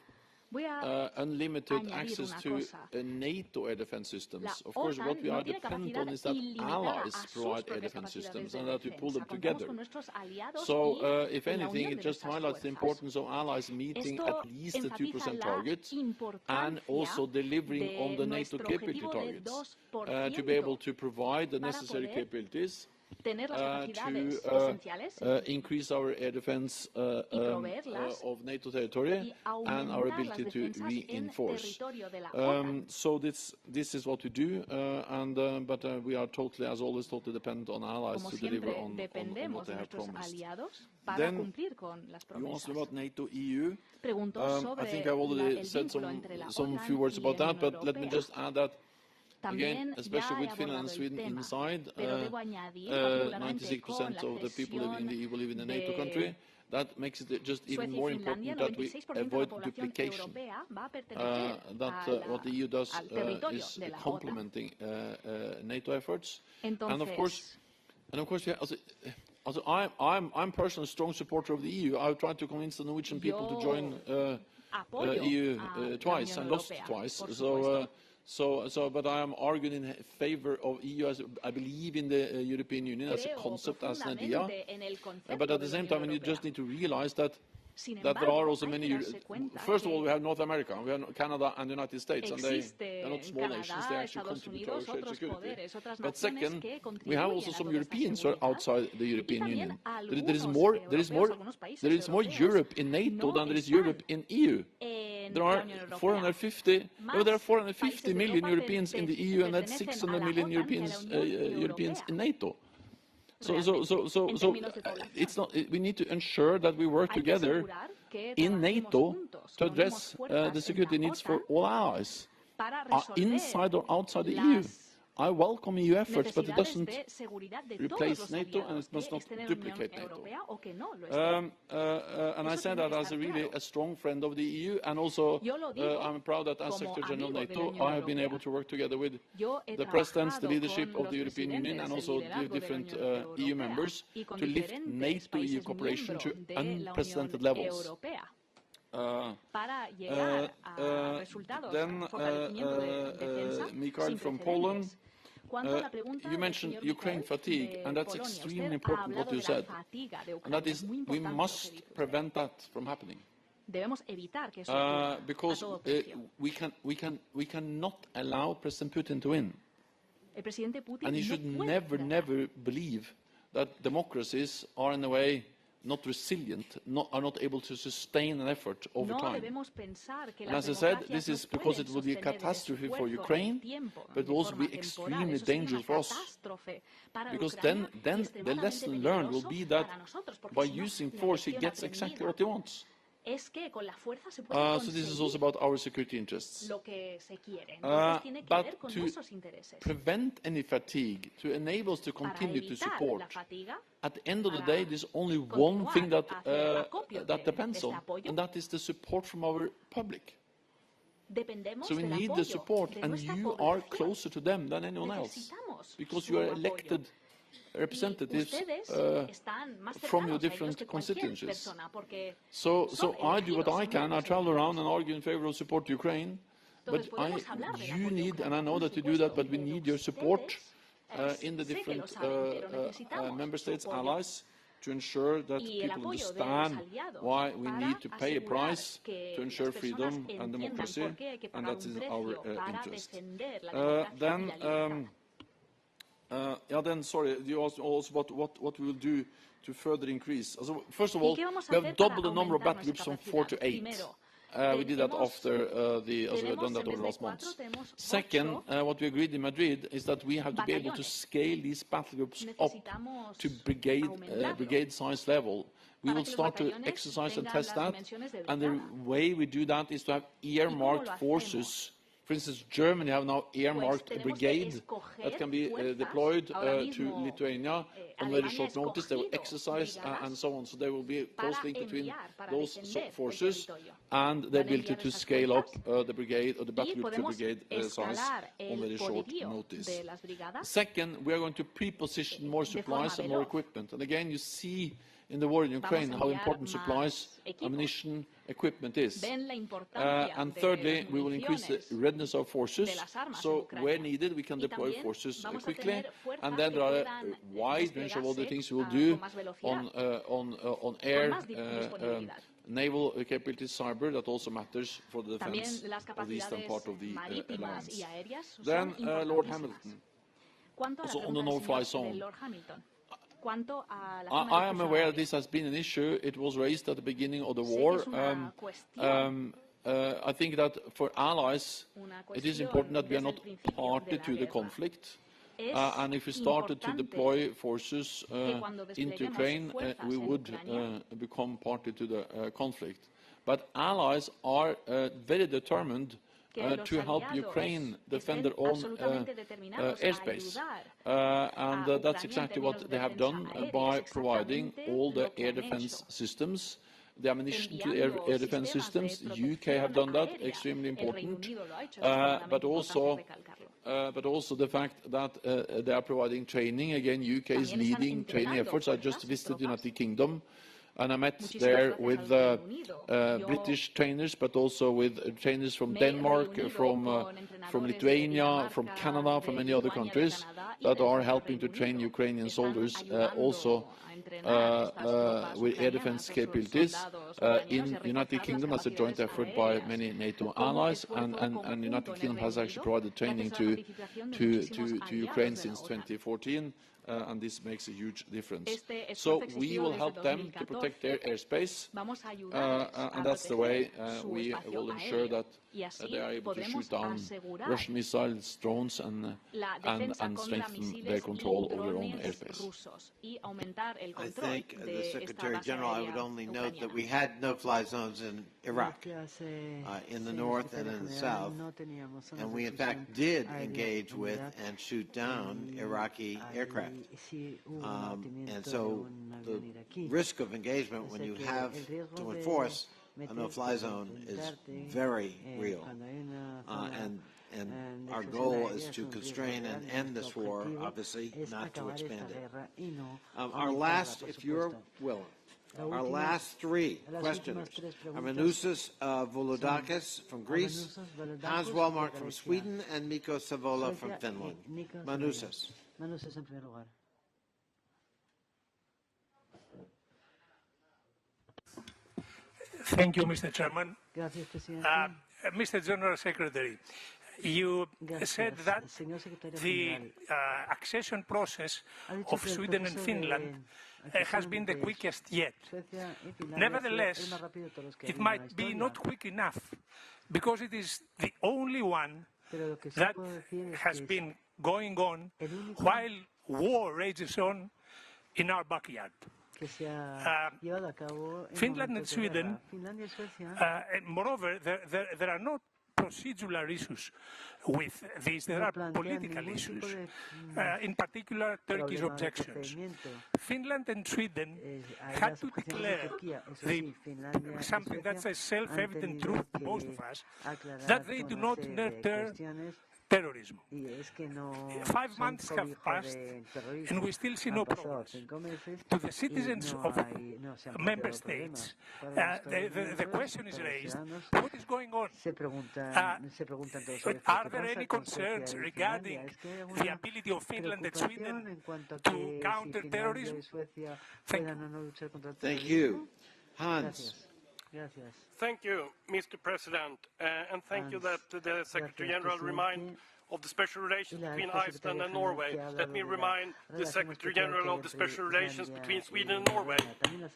unlimited access to NATO air defense systems. Of course, what we are dependent on is that allies provide air defense systems and that we pull them together. So, if anything, it just highlights the importance of allies meeting at least the 2% target and also delivering on the NATO capability targets to be able to provide the necessary capabilities to increase our air defense of NATO territory and our ability to reinforce. So this is what we do, but we are totally, as always, totally dependent on allies to deliver on what they have promised. Then you asked about NATO-EU. I think I've already said some few words about that, but let me just add that again, especially with Finland and Sweden inside, 96% of the people living in the EU live in a NATO country. That makes it just even more important that we avoid duplication. That what the EU does is complementing NATO efforts. And of course, I'm personally a strong supporter of the EU. I've tried to convince the Norwegian people to join EU twice and lost twice. But I am arguing in favor of EU as I believe in the European Union as a concept, as an idea. But at the same time, you just need to realize that that there are also many. First of all, we have North America, we have Canada and the United States, and they're not small nations. They actually contribute to our shared security. But second, we have also some Europeans who are outside the European Union. There is more Europe in NATO than there is Europe in EU. There are 450 million Europeans in the EU, and that's 600 million Europeans in NATO. So it's not. We need to ensure that we work together in NATO to address the security needs for all allies, inside or outside the EU. I welcome EU efforts, but it doesn't replace NATO, and it must not duplicate NATO. And I say that as a strong friend of the EU, and also I'm proud that as Secretary General of NATO, I have been able to work together with the presidents, the leadership of the European Union, and also the different EU members to lift NATO-EU cooperation to unprecedented levels. Then Mikael from Poland, you mentioned Ukraine fatigue, and that's extremely important what you said. And that is, we must prevent that from happening. Because we cannot allow President Putin to win. And he should never believe that democracies are in a way not resilient, are not able to sustain an effort over time. And as I said, this is because it will be a catastrophe for Ukraine, but it will also be extremely dangerous for us. Because then the lesson learned will be that by using force, he gets exactly what he wants. So this is also about our security interests. But to prevent any fatigue, to enable us to continue to support, at the end of the day, there's only one thing that depends on, and that is the support from our public. So we need the support, and you are closer to them than anyone else, because you are elected representatives from your different constituencies. So I do what I can. I travel around and argue in favor of support to Ukraine. But you need, and I know that you do that, but we need your support in the different member states, allies, to ensure that people understand why we need to pay a price to ensure freedom and democracy, and that is our interest. Then, sorry, you asked also what we will do to further increase. So, first of all, we have doubled the number of battle groups from 4 to 8. We did that after we have done that over the last months. Second, what we agreed in Madrid is that we have to be able to scale these battle groups up to brigade size level. We will start to exercise and test that, and the way we do that is to have earmarked forces. For instance, Germany have now earmarked a brigade that can be deployed to Lithuania on very short notice. They will exercise and so on. So there will be a close link between those forces and the ability to scale up the brigade or the battle group to brigade size on very short notice. Second, we are going to pre-position more supplies and more equipment. And again, you see in the war in Ukraine how important supplies, ammunition, equipment is. And thirdly, we will increase the readiness of forces, so where needed we can deploy forces quickly. And then there are a wide range of other things we will do on air, naval capabilities, cyber, that also matters for the defense of the eastern part of the alliance. Then Lord Hamilton, also on the no-fly zone. I am aware this has been an issue. It was raised at the beginning of the war. I think that for allies, it is important that we are not party to the conflict. And if we started to deploy forces into Ukraine, we would become party to the conflict. But allies are very determined to help Ukraine defend their own airspace. And that's exactly what they have done by providing all the air defense systems, the ammunition to the air defense systems. The UK have done that, extremely important, but also the fact that they are providing training. Again, UK is leading training efforts. I just visited the United Kingdom, and I met there with British trainers, but also with trainers from Denmark, from Lithuania, from Canada, from many other countries that are helping to train Ukrainian soldiers also with air defense capabilities. in United Kingdom as a joint effort by many NATO allies, and United Kingdom has actually provided training to Ukraine since 2014. And this makes a huge difference. So we will help them to protect their airspace, and that's the way we will ensure that they are able to shoot down Russian missiles, drones, and strengthen their control over their own airspace. I think, the Secretary General, I would only note that we had no-fly zones in Iraq, in the north and in the south, and we in fact did engage with and shoot down Iraqi aircraft. And so the risk of engagement when you have to enforce a no-fly zone is very real. And our goal is to constrain and end this war, obviously, not to expand it. Our last, if you're willing, our last three questioners are Manousis Volodakis from Greece, Hans Wellmark from Sweden, and Mikko Savola from Finland. Manousis. Thank you, Mr. Chairman. Mr. General Secretary, you said that the accession process of Sweden and Finland has been the quickest yet. Nevertheless, it might be not quick enough, because it is the only one that has been going on while war rages on in our backyard. Finland and Sweden, and moreover, there are no procedural issues with these. There are political issues, in particular Turkey's objections. Finland and Sweden had to declare something that's a self-evident truth to most of us, that they do not nurture terrorism. 5 months have passed and we still see no progress. To the citizens of member states, the question is raised, what is going on? Are there any concerns regarding the ability of Finland and Sweden to counter terrorism? Thank you. Thank you. Hans. Thank you, Mr. President, and thank you that the Secretary General remind of the special relations between Iceland and Norway. Let me remind the Secretary General of the special relations between Sweden and Norway.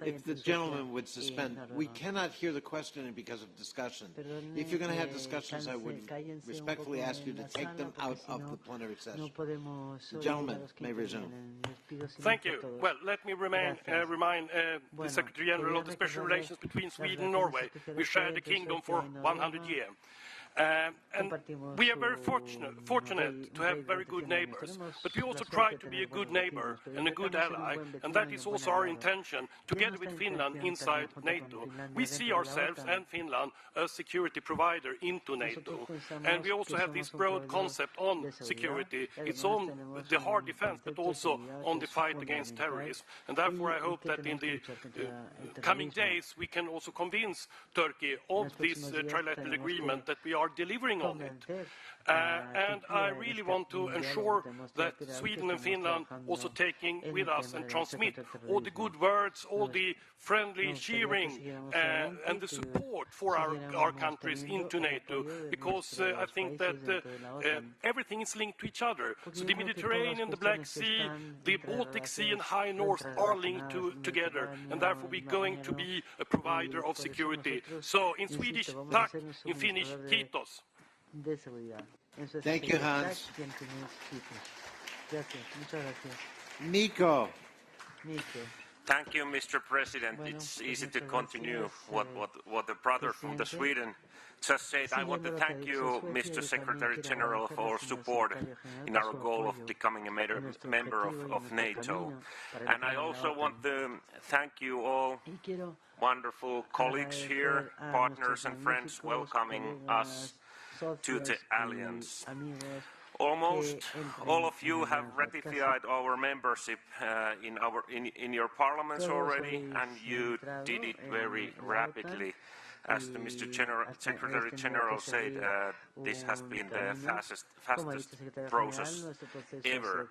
If the gentleman would suspend, we cannot hear the questioning because of discussion. If you're going to have discussions, I would respectfully ask you to take them out of the plenary session. The gentleman may resume. Thank you. Well, let me remind the Secretary General of the special relations between Sweden and Norway. We share the kingdom for 100 years. And we are very fortunate to have very good neighbors, but we also try to be a good neighbor and a good ally, and that is also our intention, together with Finland inside NATO. We see ourselves and Finland as security provider into NATO, and we also have this broad concept on security. It's on the hard defense, but also on the fight against terrorism, and therefore I hope that in the coming days we can also convince Turkey of this trilateral agreement, that we are delivering on it. And I really want to ensure that Sweden and Finland also taking with us and transmit all the good words, all the friendly cheering and the support for our countries into NATO, because I think that everything is linked to each other. So the Mediterranean, the Black Sea, the Baltic Sea and High North are linked together, and therefore we're going to be a provider of security. So in Swedish, tack, in Finnish, kiitos. Thank you, Hans. Mikko. Thank you, Mr. President. It's easy to continue what the brother from the Sweden just said. I want to thank you, Mr. Secretary General, for support in our goal of becoming a member of NATO. And I also want to thank you all wonderful colleagues here, partners and friends welcoming us to the Alliance. Almost all of you have ratified our membership in your parliaments already, and you did it very rapidly. As the Mr. Secretary General said, this has been the fastest process ever.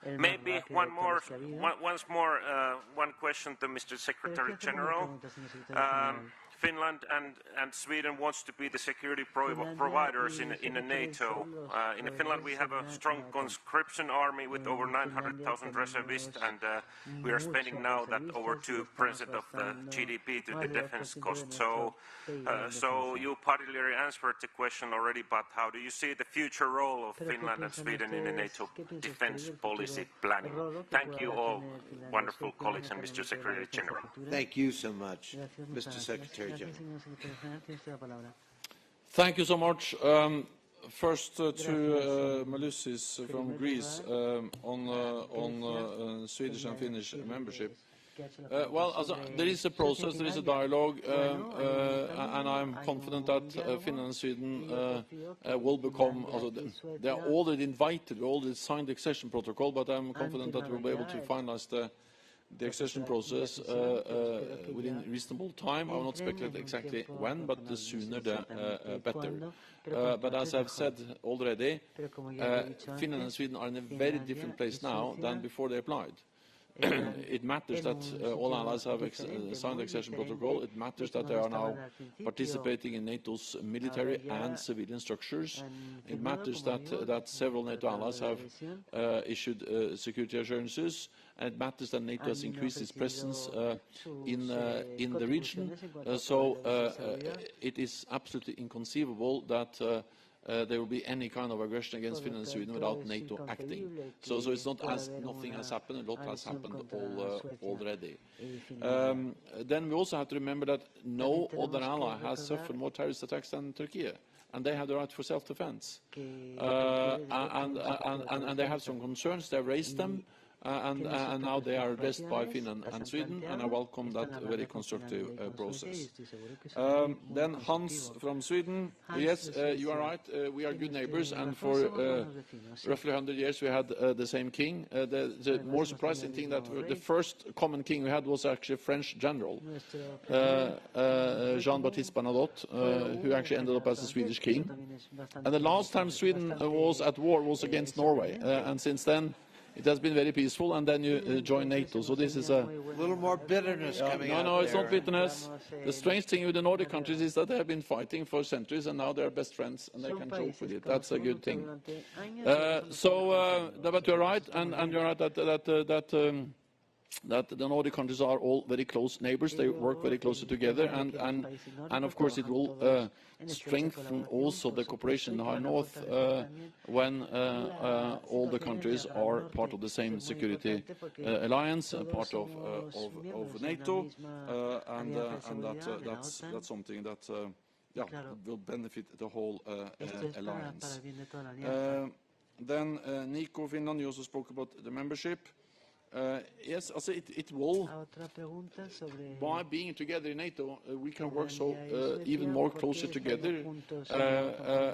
Maybe one question to Mr. Secretary General. Finland and Sweden wants to be the security providers in the NATO. In Finland, we have a strong conscription army with over 900,000 reservists, and we are spending now that over 2% of the GDP to the defense cost. So you partly answered the question already, but how do you see the future role of Finland and Sweden in the NATO defense policy planning? Thank you all, wonderful colleagues, and Mr. Secretary General. Thank you so much, Mr. Secretary. Thank you so much. First to Melusis from Greece on Swedish and Finnish membership. Well, there is a process, there is a dialogue, and I'm confident that Finland and Sweden will become, they are already invited, we already signed the accession protocol, but I'm confident that we'll be able to finalize the accession process within reasonable time. I will not speculate exactly when, but the sooner the better. But as I've said already, Finland and Sweden are in a very different place now than before they applied. It matters that all allies have signed the accession protocol. It matters that they are now participating in NATO's military and civilian structures. It matters that several NATO allies have issued security assurances. And it matters that NATO has increased its presence in the region. So it is absolutely inconceivable that there will be any kind of aggression against Finland and Sweden without NATO acting. So it's not as nothing has happened, a lot has happened already. Then we also have to remember that no other ally has suffered more terrorist attacks than Turkey, and they have the right for self-defense. And they have some concerns, they have raised them. And now they are addressed by Finland and Sweden, and I welcome that very constructive process. Then Hans from Sweden. Yes, you are right. We are good neighbors, and for roughly 100 years we had the same king. The more surprising thing that the first common king we had was actually a French general, Jean-Baptiste Bernadotte, who actually ended up as a Swedish king. And the last time Sweden was at war was against Norway, and since then it has been very peaceful, and then you join NATO. So this is a little more bitterness coming out. No, it's not bitterness. The strange thing with the Nordic countries is that they have been fighting for centuries, and now they are best friends, and they can joke with it. That's a good thing. But you're right, and you're right that the Nordic countries are all very close neighbors. They work very closely together, and of course it will strengthen also the cooperation in the High North when all the countries are part of the same security alliance, part of NATO, and that's something that will benefit the whole alliance. Then Nico, Finland, you also spoke about the membership. Yes, it will. By being together in NATO, we can work so even more closely together.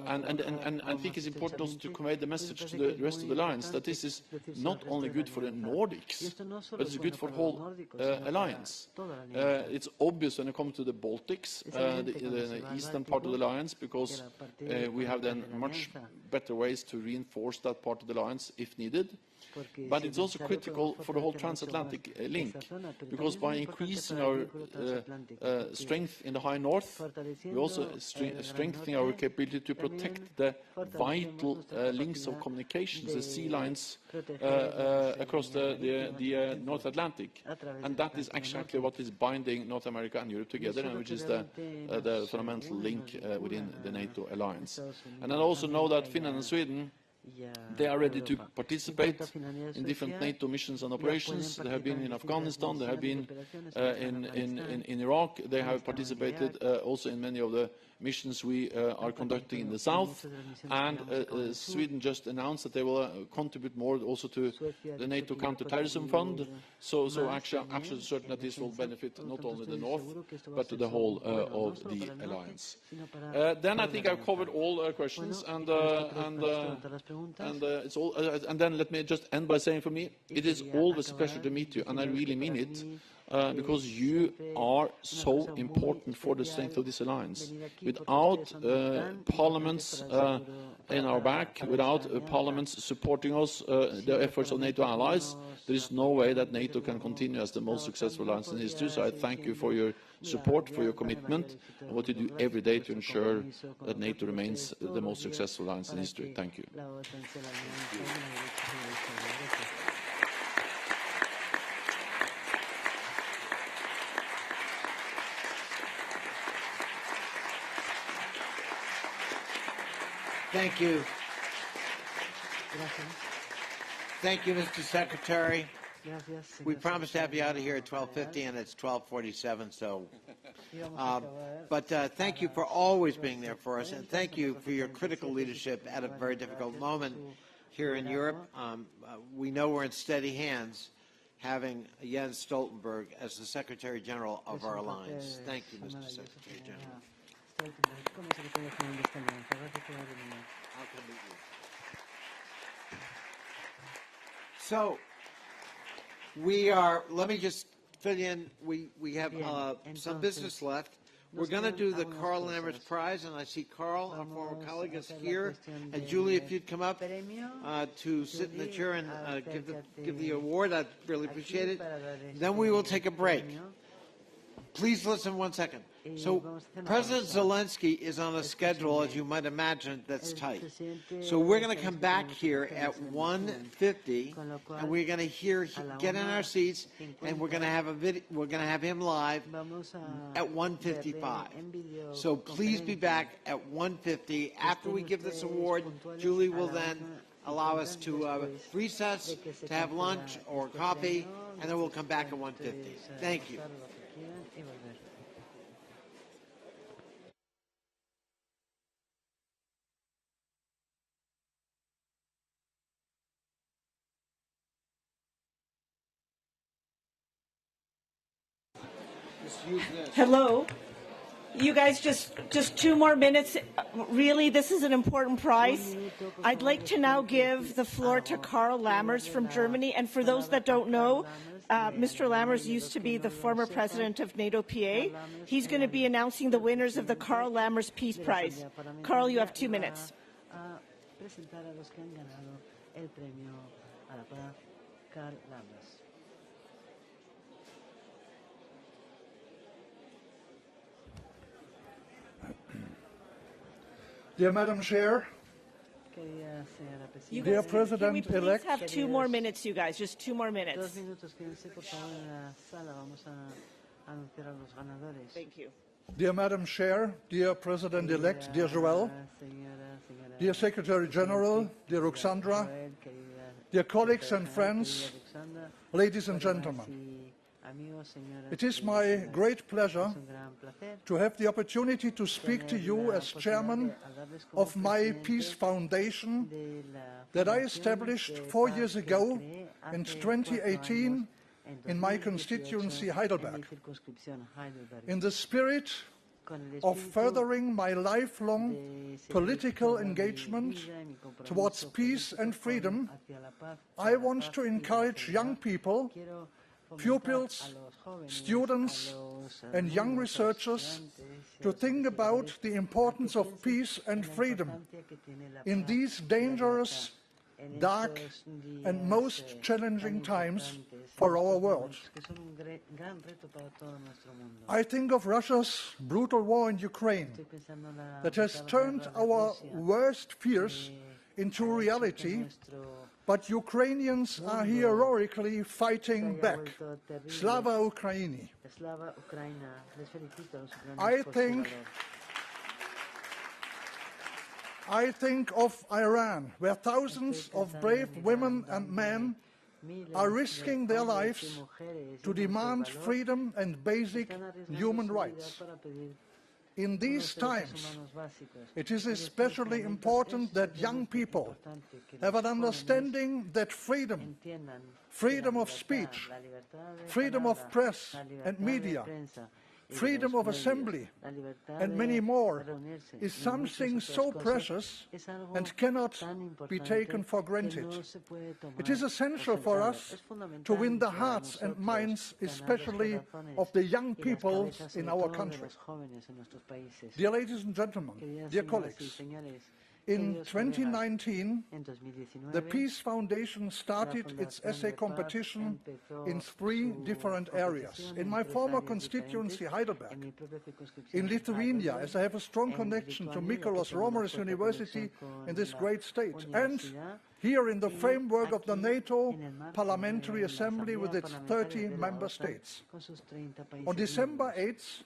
And I think it's important also to convey the message to the rest of the alliance that this is not only good for the Nordics, but it's good for the whole alliance. It's obvious when it comes to the Baltics, the eastern part of the alliance, because we have then much better ways to reinforce that part of the alliance if needed. But it's also critical for the whole transatlantic link, because by increasing our strength in the High North, we also strengthening our capability to protect the vital links of communications, the sea lines across the North Atlantic. And that is exactly what is binding North America and Europe together, and which is the fundamental link within the NATO alliance. And I also know that Finland and Sweden, they are ready to participate in different NATO missions and operations. They have been in Afghanistan, they have been in Iraq, they have participated also in many of the missions we are conducting in the south, and Sweden just announced that they will contribute more also to the NATO counter-terrorism fund, so actually I'm absolutely certain that this will benefit not only the north, but to the whole of the alliance. Then I think I've covered all questions, and it's all. And then let me just end by saying, for me, it is always a pleasure to meet you, and I really mean it. Because you are so important for the strength of this alliance. Without parliaments in our back, without parliaments supporting us, the efforts of NATO allies, there is no way that NATO can continue as the most successful alliance in history. So I thank you for your support, for your commitment, and what you do every day to ensure that NATO remains the most successful alliance in history. Thank you. Thank you. Thank you, Mr. Secretary. We promised to have you out of here at 12:50, and it's 12:47. So, thank you for always being there for us, and thank you for your critical leadership at a very difficult moment here in Europe. We know we're in steady hands, having Jens Stoltenberg as the Secretary General of our alliance. Thank you, Mr. Secretary General. So, we are, let me just fill you in, we have some business left. We're going to do the Karl Lammerts Prize, and I see Karl, our former colleague, is here. And Julie, if you'd come up to sit in the chair and give the award, I'd really appreciate it. Then we will take a break. Please listen 1 second. So President Zelenski is on a schedule, as you might imagine, that's tight. So we're going to come back here at 1:50, and we're going to get in our seats, and we're going to have we're going to have him live at 1:55. So please be back at 1:50 after we give this award. Julie will then allow us to recess, to have lunch or coffee, and then we'll come back at 1:50. Thank you. Hello. You guys, just 2 more minutes. Really, this is an important prize. I'd like to now give the floor to Karl Lammerts from Germany. And for those that don't know, Mr. Lammerts used to be the former president of NATO PA. He's going to be announcing the winners of the Karl Lammerts Peace Prize. Karl, you have 2 minutes. Dear Madam Chair, dear President-elect. Can we please have 2 more minutes, you guys? Just 2 more minutes. Thank you. Dear Madam Chair, dear President-elect, dear Joël, dear Secretary General, dear Ruxandra, dear colleagues and friends, ladies and gentlemen. It is my great pleasure to have the opportunity to speak to you as chairman of my Peace Foundation that I established 4 years ago in 2018 in my constituency Heidelberg. In the spirit of furthering my lifelong political engagement towards peace and freedom, I want to encourage young people, pupils, students, and young researchers to think about the importance of peace and freedom in these dangerous, dark, and most challenging times for our world. I think of Russia's brutal war in Ukraine that has turned our worst fears into reality, but Ukrainians are heroically fighting back. Slava Ukraini. I think of Iran, where thousands of brave women and men are risking their lives to demand freedom and basic human rights. In these times, it is especially important that young people have an understanding that freedom, freedom of speech, freedom of press and media, freedom of assembly, and many more, is something so precious and cannot be taken for granted. It is essential for us to win the hearts and minds, especially of the young people in our country. Dear ladies and gentlemen, dear colleagues, In 2019, the Peace Foundation started its essay competition in 3 different areas. In my former constituency, Heidelberg, in Lithuania, as I have a strong connection to Mykolos Romeris University in this great state, and here in the framework of the NATO Parliamentary Assembly with its 30 member states. On December 8th,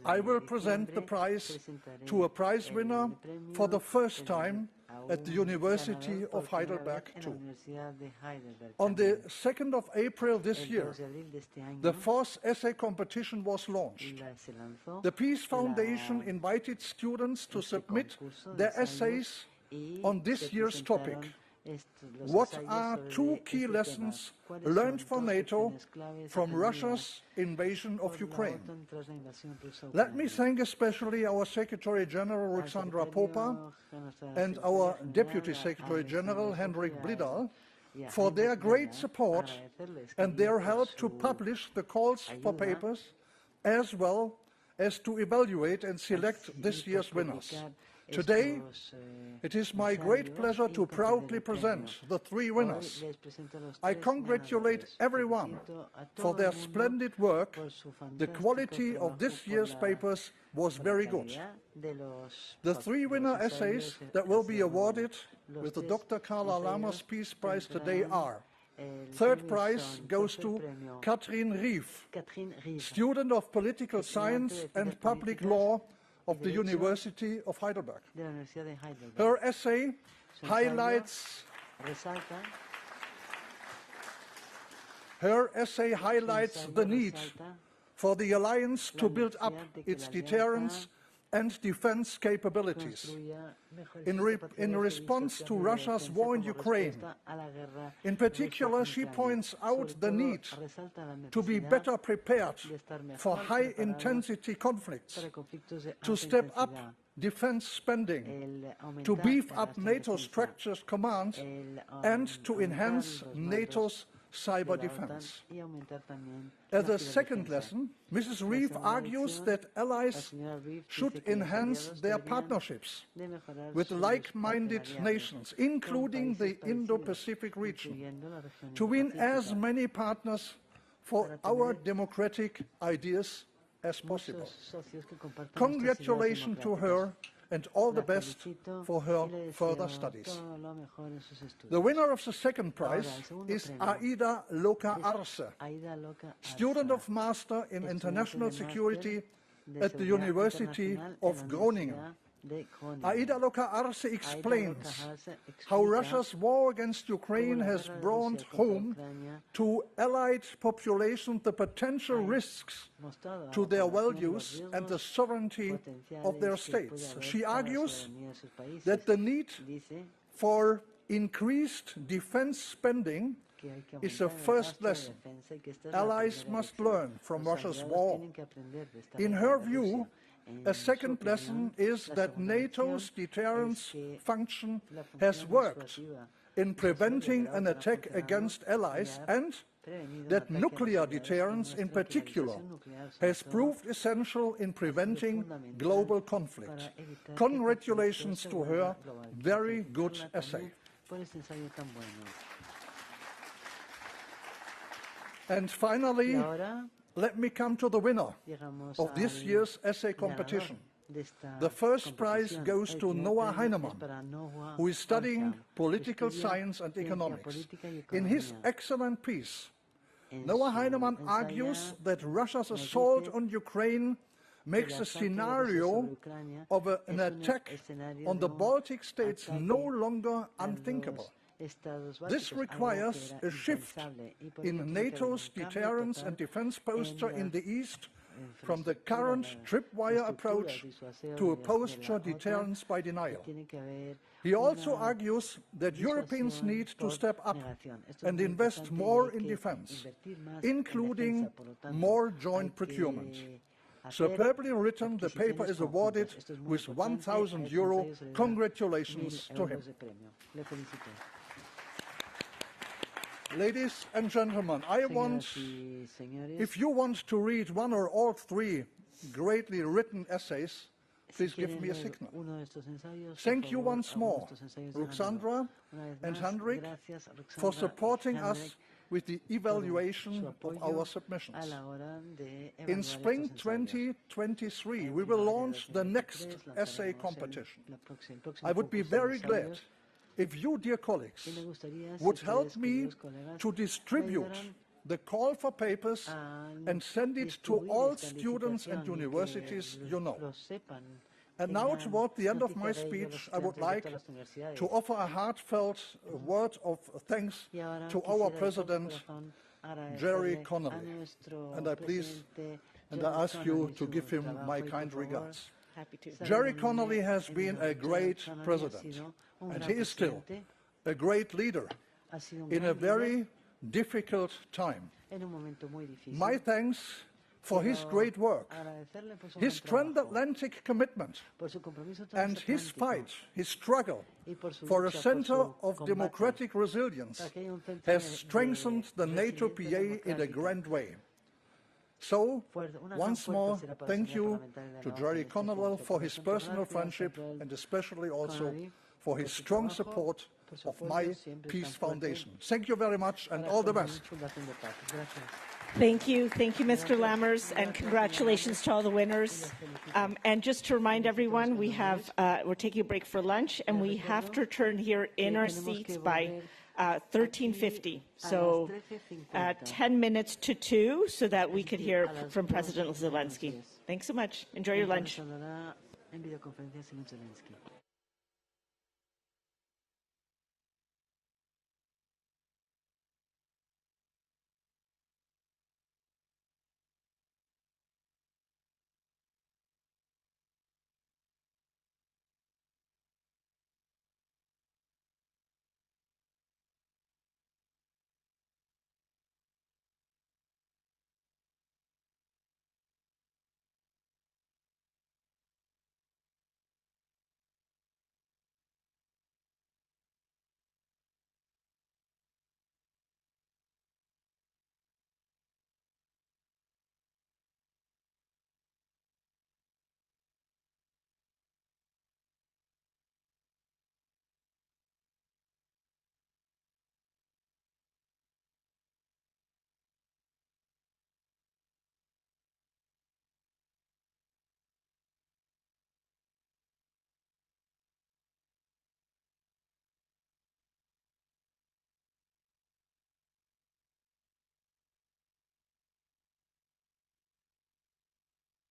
I will present the prize to a prize winner for the first time at the University of Heidelberg too. On the 2nd of April this year, the 4th essay competition was launched. The Peace Foundation invited students to submit their essays on this year's topic. What are 2 key lessons learned from NATO from Russia's invasion of Ukraine? Let me thank especially our Secretary General Ruxandra Popa and our Deputy Secretary General Henrik Blidal for their great support and their help to publish the calls for papers as well as to evaluate and select this year's winners. Today, it is my great pleasure to proudly present the 3 winners. I congratulate everyone for their splendid work. The quality of this year's papers was very good. The 3 winner essays that will be awarded with the Dr. Carla Lammers Peace Prize today are: 3rd prize goes to Katrin Rief, student of political science and public law of the University of Heidelberg. Her essay highlights the need for the alliance to build up its deterrence and defense capabilities in response to Russia's war in Ukraine. In particular, she points out the need to be better prepared for high-intensity conflicts, to step up defense spending, to beef up NATO structures command, and to enhance NATO's cyber defense. As a second lesson, Mrs. Reeve argues that allies should enhance their partnerships with like-minded nations, including the Indo-Pacific region, to win as many partners for our democratic ideas as possible. Congratulations to her and all the best for her further studies. The winner of the 2nd prize is Aida Loka Arce, student of Master in International Security at the University of Groningen. Aida Loka Arce explains how Russia's war against Ukraine has brought home to allied populations the potential risks to their values and the sovereignty of their states. She argues that the need for increased defense spending is a first lesson allies must learn from Russia's war. In her view, a 2nd lesson is that NATO's deterrence function has worked in preventing an attack against allies, and that nuclear deterrence in particular has proved essential in preventing global conflict. Congratulations to her very good essay. And finally, let me come to the winner of this year's essay competition. The 1st prize goes to Noah Heinemann, who is studying political science and economics. In his excellent piece, Noah Heinemann argues that Russia's assault on Ukraine makes a scenario of an attack on the Baltic states no longer unthinkable. This requires a shift in NATO's deterrence and defense posture in the East from the current tripwire approach to a posture deterrence by denial. He also argues that Europeans need to step up and invest more in defense, including more joint procurement. Superbly written, the paper is awarded with €1,000. Congratulations to him. Ladies and gentlemen, if you want to read one or all 3 greatly written essays, please give me a signal. Thank you once more, Ruxandra and Henrik, for supporting us with the evaluation of our submissions. In spring 2023, we will launch the next essay competition. I would be very glad if you, dear colleagues, would help me to distribute the call for papers and send it to all students and universities you know. And now, toward the end of my speech, I would like to offer a heartfelt word of thanks to our President, Jerry Connolly. And I ask you to give him my kind regards. Jerry Connolly has been a great president, and he is still a great leader in a very difficult time. My thanks for his great work, his transatlantic commitment, and his fight, his struggle for a center of democratic resilience has strengthened the NATO PA in a grand way. So, once more, thank you to Jerry Connolly for his personal friendship and especially also for his strong support of my Peace Foundation. Thank you very much and all the best. Thank you, Mr. Lammers, and congratulations to all the winners. And just to remind everyone, we're taking a break for lunch, and we have to return here in our seats by 13:50. So 10 minutes to 2, so that we could hear from President Zelensky. Thanks so much. Enjoy your lunch.